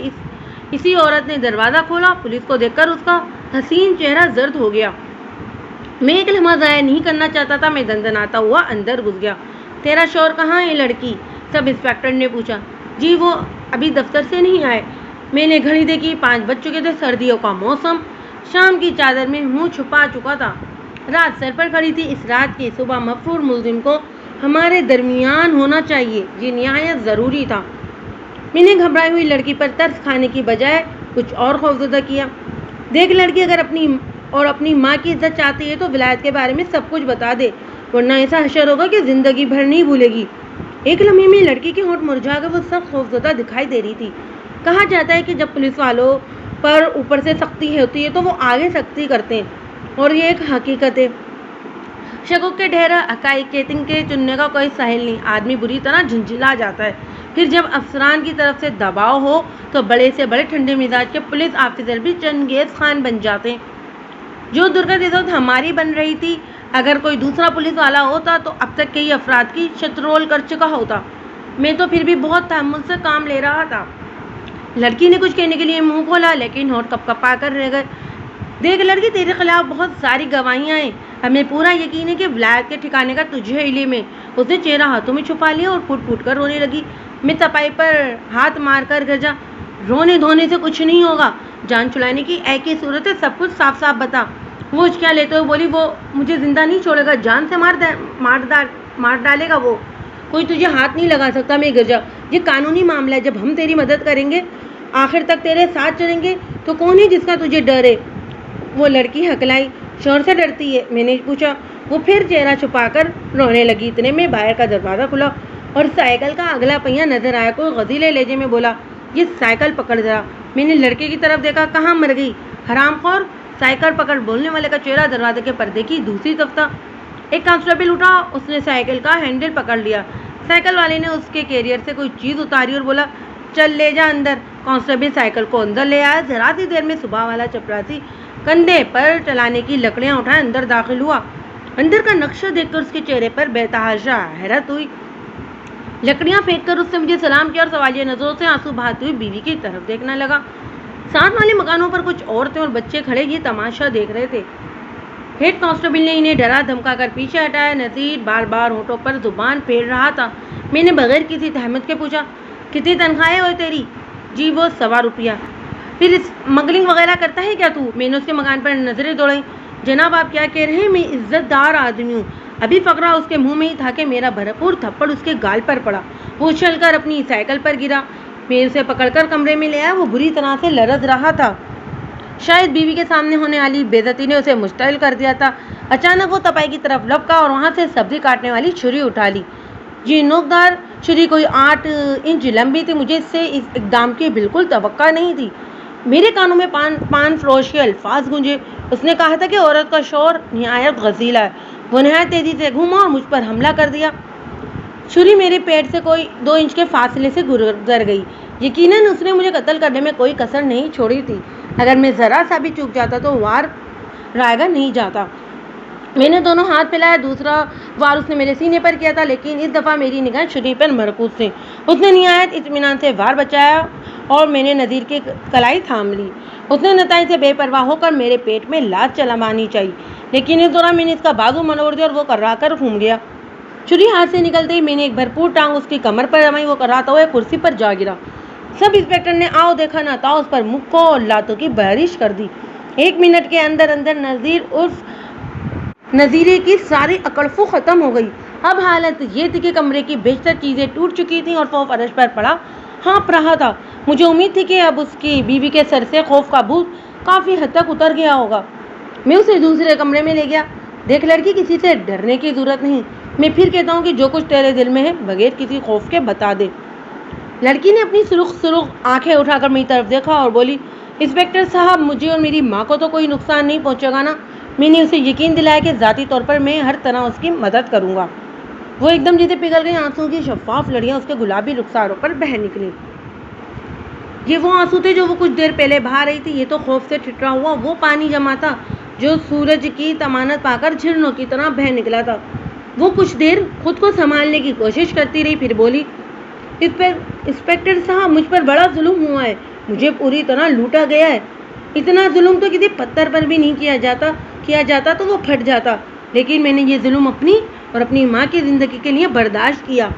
اسی عورت نے دروازہ کھولا۔ پولیس کو دیکھ کر اس کا حسین چہرہ زرد ہو گیا۔ میں ایک لمحہ ضائع نہیں کرنا چاہتا تھا، میں دندناتا ہوا اندر گھس گیا۔ تیرا شوہر کہاں ہے لڑکی؟ سب انسپکٹر نے پوچھا۔ جی وہ ابھی دفتر سے نہیں آئے۔ میں نے گھڑی دیکھی، 5 بج چکے تھے۔ سردیوں کا موسم، شام کی چادر میں منہ چھپا چکا تھا، رات سر پر کھڑی تھی۔ اس رات کی صبح مفرور ملزم کو ہمارے درمیان ہونا چاہیے، یہ نہایت ضروری تھا۔ میں نے گھبرائی ہوئی لڑکی پر ترس کھانے کی بجائے کچھ اور خوفزدہ کیا۔ دیکھ لڑکی، اگر اپنی ماں کی عزت چاہتی ہے تو ولایت کے بارے میں سب کچھ بتا دے، ورنہ ایسا حشر ہوگا کہ زندگی بھر نہیں بھولے گی۔ ایک لمحے میں لڑکی کے ہونٹ مرجھا گئے، وہ سخت خوفزدہ دکھائی دے رہی تھی۔ کہا جاتا ہے کہ جب پولیس والوں پر اوپر سے سختی ہوتی ہے تو وہ آگے سختی کرتے ہیں، اور یہ ایک حقیقت ہے۔ شکوک کے ڈھیر حقائق کے تنکے چننے کا کوئی ساحل نہیں، آدمی بری طرح جھنجھلا جاتا ہے۔ پھر جب افسران کی طرف سے دباؤ ہو تو بڑے سے بڑے ٹھنڈے مزاج کے پولیس آفیسر بھی چنگیز خان بن جاتے ہیں۔ جو درگت اس وقت ہماری بن رہی تھی، اگر کوئی دوسرا پولیس والا ہوتا تو اب تک کئی افراد کی شترول کر چکا ہوتا۔ میں تو پھر بھی بہت تحمل سے کام لے رہا تھا۔ لڑکی نے کچھ کہنے کے لیے منہ کھولا، لیکن ہونٹ کپ کپا کر رہ گئے۔ دیکھ لڑکی، تیرے خلاف بہت ساری گواہیاں ہیں، ہمیں پورا یقین ہے کہ ولایت کے ٹھکانے کا تجھے علم ہے۔ اس نے چہرہ ہاتھوں میں چھپا لیا اور پھوٹ پھوٹ کر رونے لگی۔ میں تپائی پر ہاتھ مار کر گرجا، رونے دھونے سے کچھ نہیں ہوگا، جان چھڑانے کی ایک ہی صورت ہے، سب کچھ صاف صاف بتا۔ وہ اچکیاں لیتے ہوئے بولی، وہ مجھے زندہ نہیں چھوڑے گا، جان سے مار ڈالے گا، وہ کوئی تجھے ہاتھ نہیں لگا سکتا۔ میں گرجا، یہ قانونی معاملہ ہے، جب ہم تیری مدد کریں گے، آخر تک تیرے ساتھ چلیں گے، تو کون ہے جس کا تجھے ڈر ہے؟ وہ لڑکی ہکلائی، شوہر سے ڈرتی ہے؟ میں نے پوچھا۔ وہ پھر چہرہ چھپا کر رونے لگی۔ اتنے میں باہر کا دروازہ کھلا اور سائیکل کا اگلا پہیہ نظر آیا۔ کوئی غزیلے لہجے میں بولا، یہ سائیکل پکڑ ذرا۔ میں نے لڑکے کی طرف دیکھا، کہاں مر گئی حرام خور؟ سائیکل پکڑ۔ بولنے والے کا چہرہ دروازے کے پردے کی دوسری طرف تھا۔ ایک کانسٹیبل اٹھا، اس نے سائیکل کا ہینڈل پکڑ لیا۔ سائیکل والے نے اس کے کیریئر سے کوئی چیز اتاری اور بولا، چل لے جا اندر۔ کانسٹیبل سائیکل کو اندر لے آیا۔ ذرا سی دیر میں صبح والا چپراسی کندھے پر چلانے کی لکڑیاں اٹھائے اندر داخل ہوا۔ اندر کا نقشہ دیکھ کر اس کے چہرے پر بے تحاشا حیرت ہوئی۔ لکڑیاں پھینک کر اس نے مجھے سلام کیا اور سوالیہ نظروں سے آنسو بہاتی ہوئی بیوی کی طرف دیکھنے لگا۔ ساتھ والے مکانوں پر کچھ عورتیں اور بچے کھڑے یہ تماشا دیکھ رہے تھے۔ ہیڈ کانسٹیبل نے انہیں ڈرا دھمکا کر پیچھے ہٹایا۔ نذیر بار بار ہونٹوں پر زبان پھیر رہا تھا۔ میں نے بغیر کسی تہمت کے پوچھا، کتنی تنخواہیں ہوئی تیری؟ جی وہ 125 روپیہ۔ پھر اسمگلنگ وغیرہ کرتا ہے کیا تو؟ میں نے اس کے مکان پر نظریں دوڑائیں۔ جناب آپ کیا کہہ رہے ہیں؟ میں عزت دار آدمی ہوں۔ ابھی فقرہ اس کے منہ میں ہی تھا کہ میرا بھرپور تھپڑ اس کے گال پر پڑا۔ وہ اچھل کر اپنی سائیکل پر گرا۔ میں اسے پکڑ کر کمرے میں لے آیا۔ وہ بری طرح سے لرز رہا تھا، شاید بیوی کے سامنے ہونے والی بے عزتی نے اسے مشتعل کر دیا تھا۔ اچانک وہ تپائی کی طرف لپکا اور وہاں سے سبزی کاٹنے والی چھری اٹھا لی۔ یہ نوکدار چھری کوئی 8 انچ لمبی تھی۔ مجھے اس سے اس اقدام کی بالکل توقع نہیں تھی۔ میرے کانوں میں پان فروش کے الفاظ گونجے۔ اس نے کہا تھا کہ عورت کا شوہر نہایت غزیلا ہے۔ وہ نہایت تیزی سے گھوما اور مجھ پر حملہ کر دیا۔ چھری میرے پیٹ سے کوئی 2 انچ کے فاصلے سے گزر گئی۔ یقیناً اس نے مجھے قتل کرنے میں کوئی کسر نہیں چھوڑی تھی۔ اگر میں ذرا سا بھی چوک جاتا تو وار رائگاں نہیں جاتا۔ میں نے دونوں ہاتھ پھیلایا۔ دوسرا وار اس نے میرے سینے پر کیا تھا، لیکن اس دفعہ میری نگاہ چھری پر مرکوز تھی۔ اس نے نہایت اطمینان سے وار بچایا اور میں نے نذیر کی کلائی تھام لی۔ اس نے نتائج سے بے پرواہ ہو کر میرے پیٹ میں لات چلوانی چاہی، لیکن اس دوران میں نے اس کا بازو مروڑ دیا اور وہ کرا کر گھوم گیا۔ چھری ہاتھ سے نکلتے ہی میں نے ایک بھرپور ٹانگ اس کی کمر پر جمائی۔ وہ کراتا ہوا کرسی پر جا گرا۔ سب انسپکٹر نے آؤ دیکھا نہ تھا اس پر مکوں اور لاتوں کی بارش کر دی۔ 1 منٹ کے اندر نذیر عرف نذیرے کی ساری اکڑفو ختم ہو گئی۔ اب حالت یہ تھی کہ کمرے کی بیشتر چیزیں ٹوٹ چکی تھیں اور وہ فرش پر پڑا ہانپ رہا تھا۔ مجھے امید تھی کہ اب اس کی بیوی کے سر سے خوف کا بھوت کافی حد تک اتر گیا ہوگا۔ میں اسے دوسرے کمرے میں لے گیا۔ دیکھ لڑکی، کسی سے ڈرنے کی ضرورت نہیں، میں پھر کہتا ہوں کہ جو کچھ تیرے دل میں ہے بغیر کسی خوف کے بتا دے۔ لڑکی نے اپنی سرخ آنکھیں اٹھا کر میری طرف دیکھا اور بولی، انسپکٹر صاحب، مجھے اور میری ماں کو تو کوئی نقصان نہیں پہنچے گا نا؟ میں نے اسے یقین دلایا کہ ذاتی طور پر میں ہر طرح اس کی مدد کروں گا۔ وہ ایک دم جیسے پگھل گئی، آنسوں کی شفاف لڑیاں اس کے گلابی رخساروں پر بہہ نکلی۔ یہ وہ آنسو تھے جو وہ کچھ دیر پہلے بہا رہی تھی۔ یہ تو خوف سے ٹھٹرا ہوا وہ پانی جمع تھا جو سورج کی ضمانت پا کر جھرنوں کی طرح بہہ نکلا تھا۔ وہ کچھ دیر خود کو سنبھالنے کی کوشش کرتی رہی، پھر بولی، انسپکٹر صاحب، مجھ پر بڑا ظلم ہوا ہے، مجھے پوری طرح لوٹا گیا ہے۔ اتنا ظلم تو کسی پتھر پر بھی نہیں کیا جاتا تو وہ پھٹ جاتا، لیکن میں نے یہ ظلم اپنی اور اپنی ماں کی زندگی کے لیے برداشت کیا۔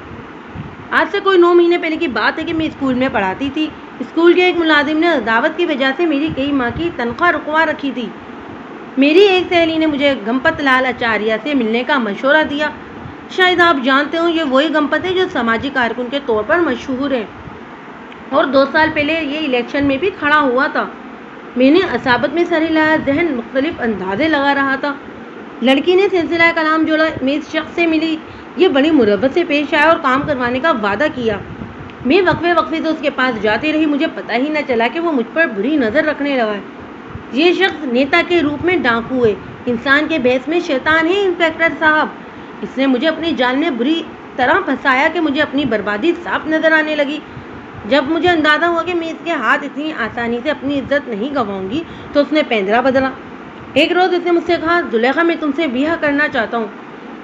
آج سے کوئی 9 مہینے پہلے کی بات ہے کہ میں اسکول میں پڑھاتی تھی۔ اسکول کے ایک ملازم نے عداوت کی وجہ سے میری کئی ماہ کی تنخواہ رکوا رکھی تھی۔ میری ایک سہیلی نے مجھے گنپت لال آچاریہ سے ملنے کا مشورہ دیا۔ شاید آپ جانتے ہوں، یہ وہی گنپت ہے جو سماجی کارکن کے طور پر مشہور ہے اور 2 سال پہلے یہ الیکشن میں بھی کھڑا ہوا تھا۔ میں نے اصابت میں سر ہلایا، ذہن مختلف اندازے لگا رہا تھا۔ لڑکی نے سلسلہ کلام جوڑا، میں اس شخص سے ملی، یہ بڑی مروت سے پیش آیا اور کام کروانے کا وعدہ کیا۔ میں وقفے سے اس کے پاس جاتی رہی، مجھے پتہ ہی نہ چلا کہ وہ مجھ پر بری نظر رکھنے لگا ہے۔ یہ شخص نیتا کے روپ میں ڈاکو ہے، انسان کے بھیس میں شیطان ہے انسپکٹر صاحب۔ اس نے مجھے اپنی جال میں بری طرح پھنسایا کہ مجھے اپنی بربادی صاف نظر آنے لگی۔ جب مجھے اندازہ ہوا کہ میں اس کے ہاتھ اتنی آسانی سے اپنی عزت نہیں گنواؤں گی تو اس نے پندرا بدلا۔ ایک روز اس نے مجھ سے کہا، زلیخا، میں تم سے بیاہ کرنا چاہتا ہوں۔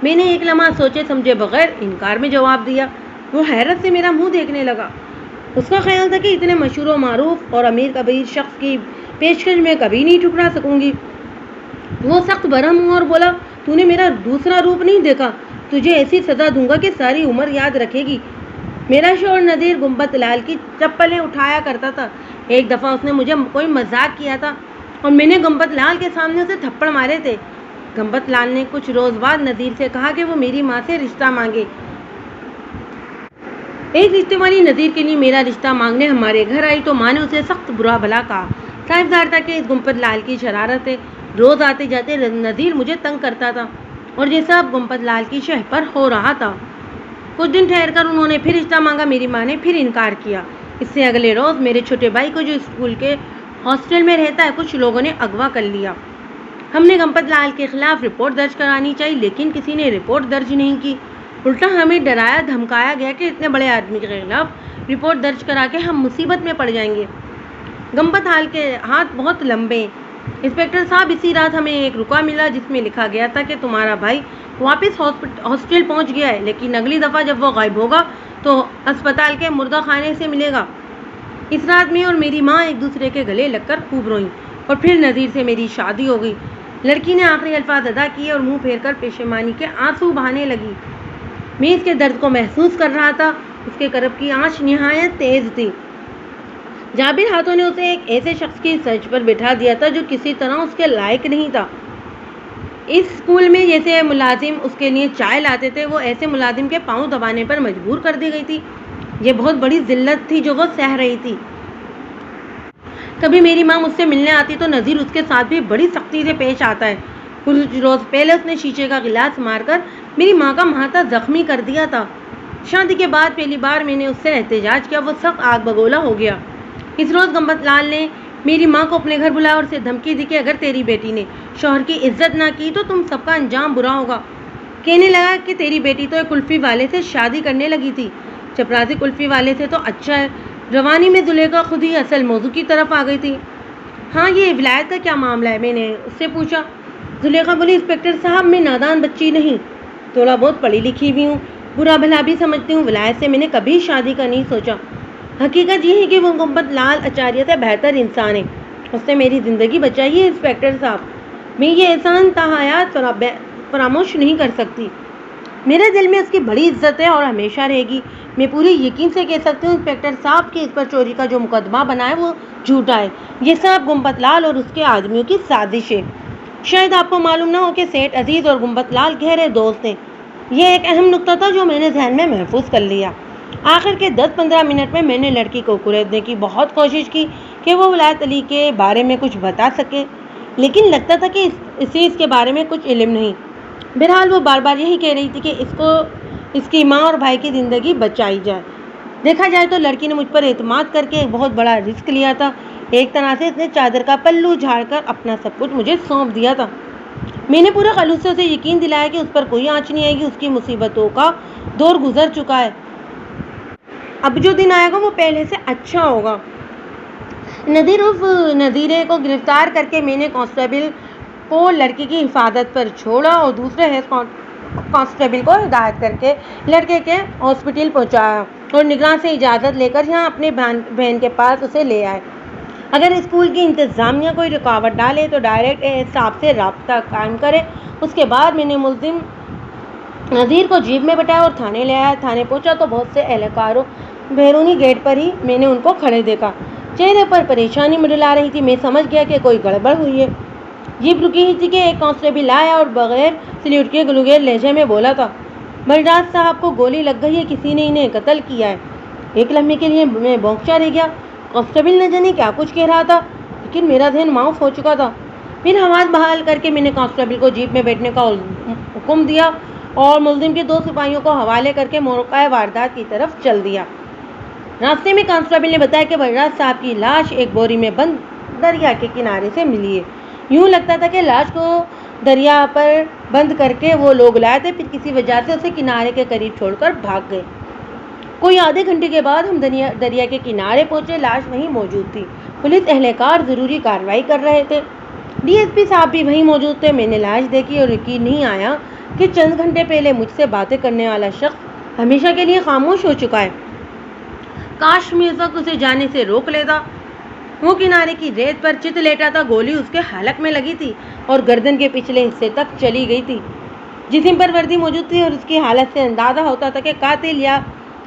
میں نے ایک لمحہ سوچے سمجھے بغیر انکار میں جواب دیا۔ وہ حیرت سے میرا منہ دیکھنے لگا۔ اس کا خیال تھا کہ اتنے مشہور و معروف اور امیر کبیر شخص کی پیشکش میں کبھی نہیں ٹھکرا سکوں گی۔ وہ سخت برہم ہوا اور بولا، تو نے میرا دوسرا روپ نہیں دیکھا، تجھے ایسی سزا دوں گا کہ ساری عمر یاد رکھے گی۔ میرا شوہر نذیر گنبت لال کی چپلیں اٹھایا کرتا تھا۔ ایک دفعہ اس نے مجھے کوئی مذاق کیا تھا اور میں نے گنبت لال کے سامنے اسے تھپڑ مارے تھے۔ گنبت لال نے کچھ روز بعد نذیر سے کہا کہ وہ میری ماں سے رشتہ مانگے۔ ایک رشتے والی نذیر کے لیے میرا رشتہ مانگنے ہمارے گھر آئی تو ماں نے اسے سخت برا بھلا کہا۔ صاحبزار تھا کہ اس گنبت لال کی شرارت ہے، روز آتے جاتے نذیر مجھے تنگ کرتا تھا اور یہ سب گنبت لال کی شہ پر ہو رہا تھا۔ کچھ دن ٹھہر کر انہوں نے پھر رشتہ مانگا، میری ماں نے پھر انکار کیا۔ اس سے اگلے روز میرے چھوٹے بھائی کو، جو اسکول کے ہاسٹل میں رہتا ہے، کچھ لوگوں نے اغوا کر لیا۔ ہم نے گنبت لال کے خلاف رپورٹ درج کرانی چاہی، لیکن کسی نے رپورٹ درج نہیں کی۔ الٹا ہمیں ڈرایا دھمکایا گیا کہ اتنے بڑے آدمی کے خلاف رپورٹ درج کرا کے ہم مصیبت میں پڑ جائیں گے۔ گنبت لال کے ہاتھ بہت لمبے ہیں انسپکٹر صاحب۔ اسی رات ہمیں ایک رکا ملا جس میں لکھا گیا تھا کہ تمہارا بھائی واپس ہاسٹل پہنچ گیا ہے، لیکن اگلی دفعہ جب وہ غائب ہوگا تو اسپتال کے مردہ خانے سے ملے گا۔ اس رات میں اور میری ماں ایک دوسرے کے گلے لگ کر خوب روئیں اور پھر نذیر سے میری شادی ہو گئی۔ لڑکی نے آخری الفاظ ادا کیے اور منہ پھیر کر پشیمانی کے آنسو بہانے لگی۔ میں اس کے درد کو محسوس کر رہا تھا۔ اس کے کرب کی آنچ نہایت تیز تھی۔ جابر ہاتھوں نے اسے ایک ایسے شخص کی سرچ پر بٹھا دیا تھا جو کسی طرح اس کے لائق نہیں تھا۔ اس اسکول میں جیسے ملازم اس کے لیے چائے لاتے تھے، وہ ایسے ملازم کے پاؤں دبانے پر مجبور کر دی گئی تھی۔ یہ بہت بڑی ذلت تھی جو وہ سہ رہی تھی۔ کبھی میری ماں مجھ سے ملنے آتی تو نذیر اس کے ساتھ بھی بڑی سختی سے پیش آتا ہے۔ کچھ روز پہلے اس نے شیشے کا گلاس مار کر میری ماں کا ماتھا زخمی کر دیا تھا۔ شادی کے بعد پہلی بار میں نے اس سے احتجاج کیا، وہ سخت آگ بگولا ہو گیا۔ اس روز گنبت لال نے میری ماں کو اپنے گھر بلایا اور اسے دھمکی دی کہ اگر تیری بیٹی نے شوہر کی عزت نہ کی تو تم سب کا انجام برا ہوگا۔ کہنے لگا کہ تیری بیٹی تو ایک کلفی والے سے شادی کرنے لگی تھی، چپراسی کلفی والے سے تو اچھا ہے۔ روانی میں زلیخا خود ہی اصل موضوع کی طرف آ گئی تھی۔ ہاں، یہ ولایت کا کیا معاملہ ہے؟ میں نے اس سے پوچھا۔ زلیخا بولی، انسپکٹر صاحب، میں نادان بچی نہیں، تھوڑا بہت پڑھی لکھی بھی ہوں، برا بھلا بھی سمجھتی ہوں۔ ولایت سے میں نے کبھی شادی کا نہیں سوچا۔ حقیقت یہ ہے کہ وہ گنبت لال آچاریہ سے بہتر انسان ہے، اس نے میری زندگی بچائی ہے انسپکٹر صاحب۔ میں یہ احسان تا حیات فراموش نہیں کر سکتی۔ میرے دل میں اس کی بڑی عزت ہے اور ہمیشہ رہے گی۔ میں پورے یقین سے کہہ سکتی ہوں انسپکٹر صاحب کہ اس پر چوری کا جو مقدمہ بنا ہے وہ جھوٹا ہے۔ یہ سب گنبت لال اور اس کے آدمیوں کی سازش ہے۔ شاید آپ کو معلوم نہ ہو کہ سیٹھ عزیز اور گنبت لال گہرے دوست ہیں۔ یہ ایک اہم نقطہ تھا جو میں نے ذہن میں محفوظ کر لیا۔ آخر کے 10-15 منٹ میں نے لڑکی کو کریدنے کی بہت کوشش کی کہ وہ ولایت علی کے بارے میں کچھ بتا سکے، لیکن لگتا تھا کہ اسے اس کے بارے میں کچھ علم نہیں۔ بہرحال وہ بار بار یہی کہہ رہی تھی کہ اس کی ماں اور بھائی کی زندگی بچائی جائے۔ دیکھا جائے تو لڑکی نے مجھ پر اعتماد کر کے ایک بہت بڑا رسک لیا تھا۔ ایک طرح سے اس نے چادر کا پلو جھاڑ کر اپنا سب کچھ مجھے سونپ دیا تھا۔ میں نے پورے خلوص سے اسے یقین دلایا کہ اس پر کوئی آنچ نہیں آئے گی، اس کی مصیبتوں کا دور گزر چکا ہے، اب جو دن آئے گا وہ پہلے سے اچھا ہوگا۔ نذیر عرف نذیرے کو گرفتار کر کے میں نے کانسٹیبل کو لڑکی کی حفاظت پر چھوڑا اور دوسرے ہیڈ کانسٹیبل کو ہدایت کر کے لڑکے کے ہاسپٹل پہنچایا اور نگراں سے اجازت لے کر یہاں اپنے بہن کے پاس اسے لے آئے۔ اگر اسکول کی انتظامیہ کوئی رکاوٹ ڈالے تو ڈائریکٹ صاحب سے رابطہ قائم کرے۔ اس کے بعد میں نے ملزم نذیر کو جیپ میں بٹھایا اور تھانے لے آیا۔ تھانے پہنچا تو بہت سے اہلکاروں بیرونی گیٹ پر ہی میں نے ان کو کھڑے دیکھا۔ چہرے پر پریشانی منڈلا رہی تھی۔ میں سمجھ گیا کہ کوئی گڑبڑ ہوئی ہے۔ جیپ رکی ہی تھی کہ ایک کانسٹیبل آیا اور بغیر سلیوٹ کے گلوگیر لہجے میں بولا تھا، بلراج صاحب کو گولی لگ گئی ہے، کسی نے انہیں قتل کیا ہے۔ ایک لمحے کے لیے میں بونکھا رہ گیا۔ کانسٹیبل نہ جانے کیا کچھ کہہ رہا تھا، لیکن میرا ذہن معاف ہو چکا تھا۔ پھر حواس بحال کر کے میں نے کانسٹیبل کو جیپ میں بیٹھنے کا حکم دیا اور ملزم کے 2 سپاہیوں کو حوالے کر کے موقع واردات کی طرف چل دیا۔ راستے میں کانسٹیبل نے بتایا کہ بلراج صاحب کی لاش ایک بوری میں بند دریا کے کنارے سے ملی ہے۔ یوں لگتا تھا کہ لاش کو دریا پر بند کر کے وہ لوگ لائے تھے، پھر کسی وجہ سے اسے کنارے کے قریب چھوڑ کر بھاگ گئے۔ کوئی آدھے گھنٹے کے بعد ہم دریا کے کنارے پہنچے۔ لاش وہیں موجود تھی۔ پولیس اہلکار ضروری کارروائی کر رہے تھے۔ ڈی ایس پی صاحب بھی وہیں موجود تھے۔ میں نے لاش دیکھی اور یقین نہیں آیا کہ چند گھنٹے پہلے مجھ سے باتیں کرنے والا شخص ہمیشہ کے لیے خاموش ہو چکا ہے۔ کاش میں اس وقت اسے جانے سے روک لیتا۔ وہ کنارے کی ریت پر چت لیٹا تھا۔ گولی اس کے حلق میں لگی تھی اور گردن کے پچھلے حصے تک چلی گئی تھی۔ جسم پر وردی موجود تھی اور اس کی حالت سے اندازہ ہوتا تھا کہ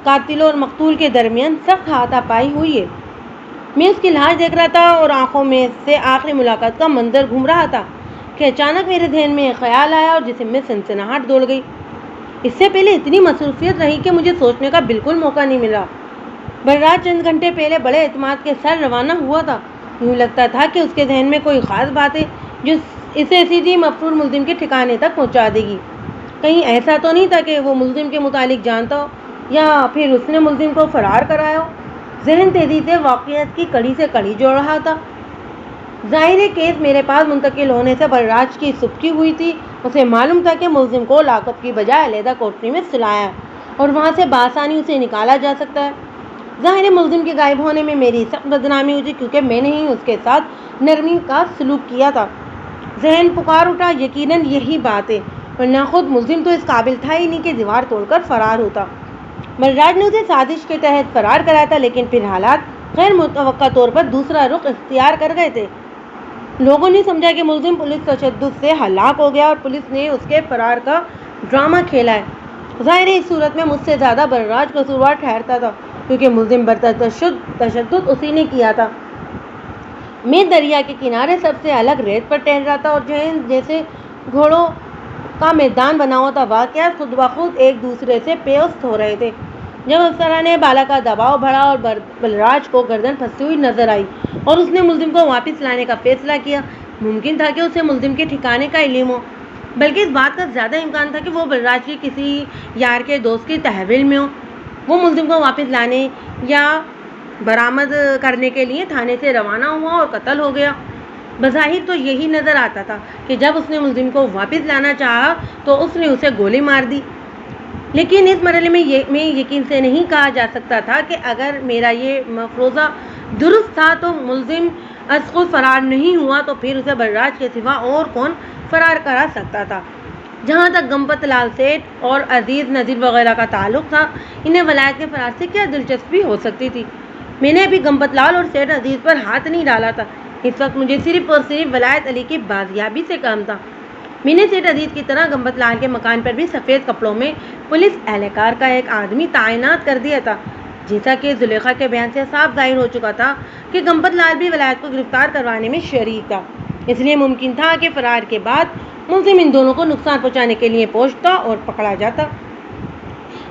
قاتل اور مقتول کے درمیان سخت ہاتھا پائی ہوئی ہے۔ میں اس کی لاش دیکھ رہا تھا اور آنکھوں میں سے آخری ملاقات کا منظر گھوم رہا تھا کہ اچانک میرے ذہن میں ایک خیال آیا اور جسم میں سنسناہٹ دوڑ گئی۔ اس سے پہلے اتنی مصروفیت رہی کہ مجھے سوچنے کا بالکل موقع نہیں ملا۔ بلراج چند گھنٹے پہلے بڑے اعتماد کے ساتھ روانہ ہوا تھا۔ یوں لگتا تھا کہ اس کے ذہن میں کوئی خاص بات ہے جو اسے سیدھی مفرور ملزم کے ٹھکانے تک پہنچا دے گی۔ کہیں ایسا تو نہیں تھا کہ وہ ملزم کے متعلق جانتا ہو یا پھر اس نے ملزم کو فرار کرایا ہو۔ ذہن تیزی سے واقعات کی کڑی سے کڑی جوڑ رہا تھا۔ ظاہر ہے کیس میرے پاس منتقل ہونے سے بلراج کی سبکی ہوئی تھی۔ اسے معلوم تھا کہ ملزم کو لاک اپ کی بجائے علیحدہ کوٹری میں سلایا اور وہاں سے بآسانی اسے نکالا جا سکتا ہے۔ ظاہر ہے ملزم کے غائب ہونے میں میری سخت بدنامی ہوئی تھی کیونکہ میں نے ہی اس کے ساتھ نرمی کا سلوک کیا تھا۔ ذہن پکار اٹھا، یقیناً یہی بات ہے، ورنہ خود ملزم تو اس قابل تھا ہی نہیں کہ دیوار توڑ کر فرار ہوتا۔ بلراج نے اسے سازش کے تحت فرار کرایا تھا، لیکن پھر حالات غیر متوقع طور پر دوسرا رخ اختیار کر گئے تھے۔ لوگوں نے سمجھا کہ ملزم پولیس تشدد سے ہلاک ہو گیا اور پولیس نے اس کے فرار کا ڈرامہ کھیلا ہے۔ ظاہر ہے اس صورت میں مجھ سے زیادہ بلراج قصوروار ٹھہرتا تھا کیونکہ ملزم پر تشدد اسی نے کیا تھا۔ میں دریا کے کنارے سب سے الگ ریت پر ٹہل رہا تھا اور جیسے گھوڑوں کا میدان بنا ہوا تھا۔ واقعات خود بخود ایک دوسرے سے پیوست ہو رہے تھے۔ جب افسرانِ بالا کا دباؤ بڑھا اور بلراج کو گردن پھنستی ہوئی نظر آئی اور اس نے ملزم کو واپس لانے کا فیصلہ کیا، ممکن تھا کہ اسے ملزم کے ٹھکانے کا علم ہو، بلکہ اس بات کا زیادہ امکان تھا کہ وہ بلراج کے کسی یار کے دوست کی تحویل میں ہو۔ وہ ملزم کو واپس لانے یا برآمد کرنے کے لیے تھانے سے روانہ ہوا اور قتل ہو گیا۔ بظاہر تو یہی نظر آتا تھا کہ جب اس نے ملزم کو واپس لانا چاہا تو اس نے اسے گولی مار دی، لیکن اس مرحلے میں یقین سے نہیں کہا جا سکتا تھا کہ اگر میرا یہ مفروضہ درست تھا تو ملزم از خود فرار نہیں ہوا تو پھر اسے بلراج کے سوا اور کون فرار کرا سکتا تھا۔ جہاں تک گنپت لال سیٹھ اور عزیز نذیر وغیرہ کا تعلق تھا، انہیں ولایت کے فرار سے کیا دلچسپی ہو سکتی تھی؟ میں نے ابھی گنپت لال اور سیٹھ عزیز پر ہاتھ نہیں ڈالا تھا۔ اس وقت مجھے صرف اور صرف ولایت علی کی بازیابی سے کام تھا۔ میں نے سیٹھ عزیز کی طرح گنپت لال کے مکان پر بھی سفید کپڑوں میں پولیس اہلکار کا ایک آدمی تعینات کر دیا تھا۔ جیسا کہ زلیخا کے بیان سے صاف ظاہر ہو چکا تھا کہ گنپت لال بھی ولایت کو گرفتار کروانے میں شریک تھا، اس لیے ممکن تھا کہ فرار کے بعد ملزم ان دونوں کو نقصان پہنچانے کے لیے پہنچتا اور پکڑا جاتا۔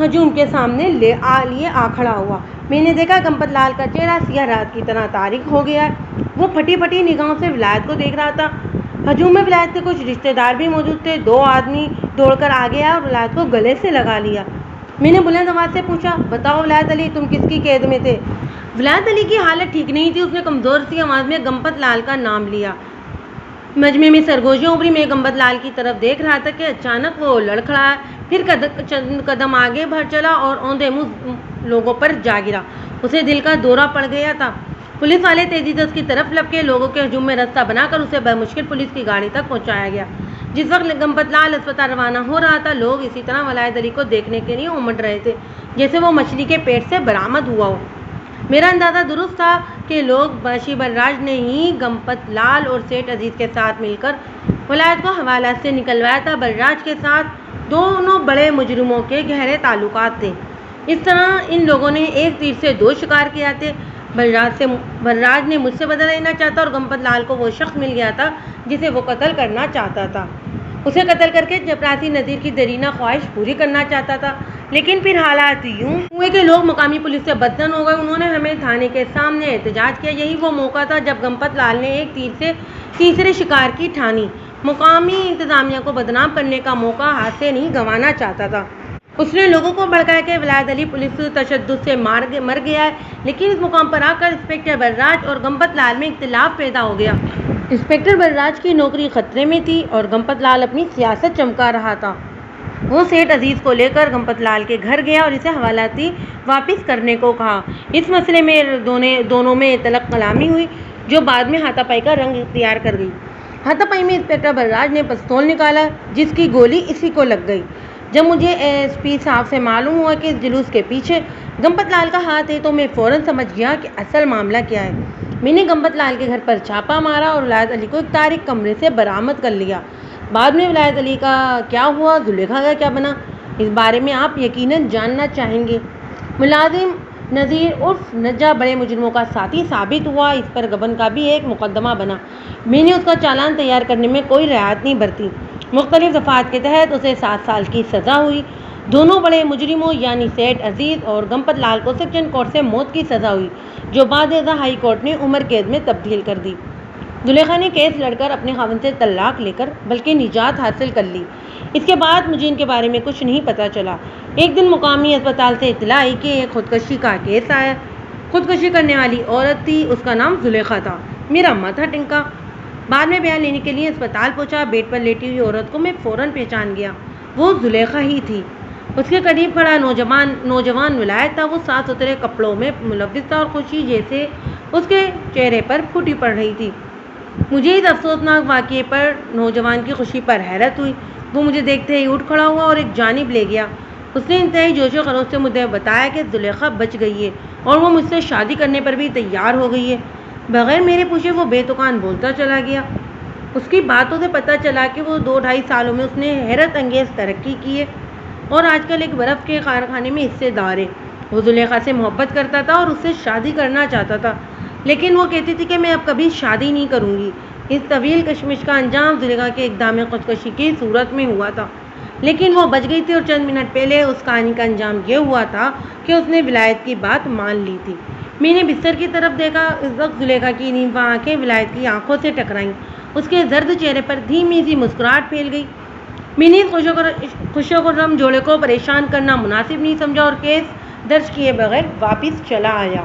ہجوم کے سامنے لیے آ کھڑا ہوا۔ میں نے دیکھا گنپت لال کا چہرہ سیاہ رات کی طرح تاریک ہو گیا ہے۔ وہ پھٹی پھٹی نگاہوں سے ولایت کو دیکھ رہا تھا۔ ہجوم میں ولایت کے کچھ رشتے دار بھی موجود تھے۔ دو آدمی دوڑ کر آگے آئے اور ولایت کو گلے سے لگا لیا۔ میں نے بلند آواز سے پوچھا، بتاؤ ولایت علی، تم کس کی قید میں تھے؟ ولایت علی کی حالت ٹھیک نہیں تھی۔ اس نے کمزور سی آواز میں گنپت لال کا نام لیا۔ مجمع میں سرگوشیاں ابھری۔ میں گنپت لال کی طرف دیکھ رہا تھا کہ اچانک وہ لڑکھڑا، پھر چند قدم آگے بڑھ چلا اور اوندھے منہ لوگوں پر جا گرا۔ اسے دل کا دورہ پڑ گیا تھا۔ پولیس والے تیزی سے اس کی طرف لپکے۔ لوگوں کے ہجوم میں راستہ بنا کر اسے بمشکل پولیس کی گاڑی تک پہنچایا گیا۔ جس وقت گنپت لال اسپتال روانہ ہو رہا تھا، لوگ اسی طرح ولایت علی کو دیکھنے کے لیے امٹ رہے تھے جیسے وہ مچھلی کے پیٹ سے برآمد ہوا ہو۔ میرا اندازہ درست تھا کہ لوگ باشی بلراج نے ہی گنپت لال اور سیٹھ عزیز کے ساتھ مل کر ولایت کو حوالات سے نکلوایا تھا۔ بلراج کے ساتھ دونوں بڑے مجرموں کے گہرے تعلقات تھے۔ اس طرح ان لوگوں نے ایک تیر سے دو شکار کیا تھے۔ بلراج نے مجھ سے بدلہ لینا چاہتا اور گنپت لال کو وہ شخص مل گیا تھا جسے وہ قتل کرنا چاہتا تھا۔ اسے قتل کر کے چپراسی نذیر کی دیرینہ خواہش پوری کرنا چاہتا تھا۔ لیکن پھر حالات یوں ہوئے کہ لوگ مقامی پولیس سے بدظن ہو گئے۔ انہوں نے ہمیں تھانے کے سامنے احتجاج کیا۔ یہی وہ موقع تھا جب گنپت لال نے ایک تیر سے تیسرے شکار کی ٹھانی۔ مقامی انتظامیہ کو بدنام کرنے کا موقع ہاتھ سے نہیں گنوانا چاہتا تھا۔ اس نے لوگوں کو بھڑکایا کہ ولایت علی پولیس تشدد سے مر گیا ہے۔ لیکن اس مقام پر آ کر انسپیکٹر بلراج اور گنپت لال میں اختلاف پیدا ہو گیا۔ انسپیکٹر بلراج کی نوکری خطرے میں تھی اور گنپت لال اپنی سیاست چمکا رہا تھا۔ وہ سیٹھ عزیز کو لے کر گنپت لال کے گھر گیا اور اسے حوالاتی واپس کرنے کو کہا۔ اس مسئلے میں دونوں میں تلق کلامی ہوئی جو بعد میں ہاتھا پائی کا رنگ اختیار کر گئی۔ ہاتھا پائی میں انسپیکٹر بلراج نے پستول نکالا جس کی گولی اسی کو لگ گئی۔ جب مجھے ایس پی صاحب سے معلوم ہوا کہ اس جلوس کے پیچھے گنپت لال کا ہاتھ ہے تو میں فوراً سمجھ گیا کہ اصل معاملہ کیا ہے۔ میں نے گنپت لال کے گھر پر چھاپا مارا اور ولایت علی کو ایک تاریک کمرے سے برآمد کر لیا۔ بعد میں ولایت علی کا کیا ہوا، زلیخا کا کیا بنا، اس بارے میں آپ یقیناً جاننا چاہیں گے۔ ملازم نذیر عرف نجا بڑے مجرموں کا ساتھی ثابت ہوا۔ اس پر گبن کا بھی ایک مقدمہ بنا۔ میں نے اس کا چالان تیار کرنے میں کوئی رعایت نہیں برتی۔ مختلف دفعات کے تحت اسے 7 سال کی سزا ہوئی۔ دونوں بڑے مجرموں یعنی سیٹھ عزیز اور گنپت لال کو سیکشن کورٹ سے موت کی سزا ہوئی جو بعد ازاں ہائی کورٹ نے عمر قید میں تبدیل کر دی۔ زلیخا نے کیس لڑ کر اپنے خاوند سے طلاق لے کر بلکہ نجات حاصل کر لی۔ اس کے بعد مجھے ان کے بارے میں کچھ نہیں پتہ چلا۔ ایک دن مقامی اسپتال سے اطلاع آئی کہ ایک خودکشی کا کیس آیا۔ خودکشی کرنے والی عورت تھی، اس کا نام زلیخا تھا۔ میرا ماتھا ٹنکا۔ بعد میں بیان لینے کے لیے اسپتال پہنچا۔ بیڈ پر لیٹی ہوئی عورت کو میں فوراً پہچان گیا۔ وہ زلیخا ہی تھی۔ اس کے قریب کھڑا نوجوان ولایت تھا۔ وہ صاف ستھرے کپڑوں میں ملبس تھا اور خوشی جیسے اس کے چہرے پر پھوٹی پڑ رہی تھی۔ مجھے اس افسوسناک واقعے پر نوجوان کی خوشی پر حیرت ہوئی۔ وہ مجھے دیکھتے ہی اٹھ کھڑا ہوا اور ایک جانب لے گیا۔ اس نے انتہائی جوش و خروش سے مجھے بتایا کہ زلیخا بچ گئی ہے اور وہ مجھ سے شادی کرنے پر بھی تیار ہو گئی ہے۔ بغیر میرے پوچھے وہ بے تکان بولتا چلا گیا۔ اس کی باتوں سے پتہ چلا کہ وہ 2-2.5 سالوں میں اس نے حیرت انگیز ترقی کی ہے اور آج کل ایک برف کے کارخانے میں حصے دار ہے۔ وہ زلیخا سے محبت کرتا تھا اور اس سے شادی کرنا چاہتا تھا، لیکن وہ کہتی تھی کہ میں اب کبھی شادی نہیں کروں گی۔ اس طویل کشمکش کا انجام زلیخا کے اقدام خودکشی کی صورت میں ہوا تھا، لیکن وہ بچ گئی تھی اور چند منٹ پہلے اس کہانی کا انجام یہ ہوا تھا کہ اس نے ولایت کی بات مان لی تھی۔ میں نے بستر کی طرف دیکھا۔ اس وقت زلیخا کی نیمواں آنکھیں ولایت کی آنکھوں سے ٹکرائیں۔ اس کے زرد چہرے پر دھیمی سی مسکراہٹ پھیل گئی۔ میں نے خوش و خرم جوڑے کو پریشان کرنا مناسب نہیں سمجھا اور کیس درج کیے بغیر واپس چلا آیا۔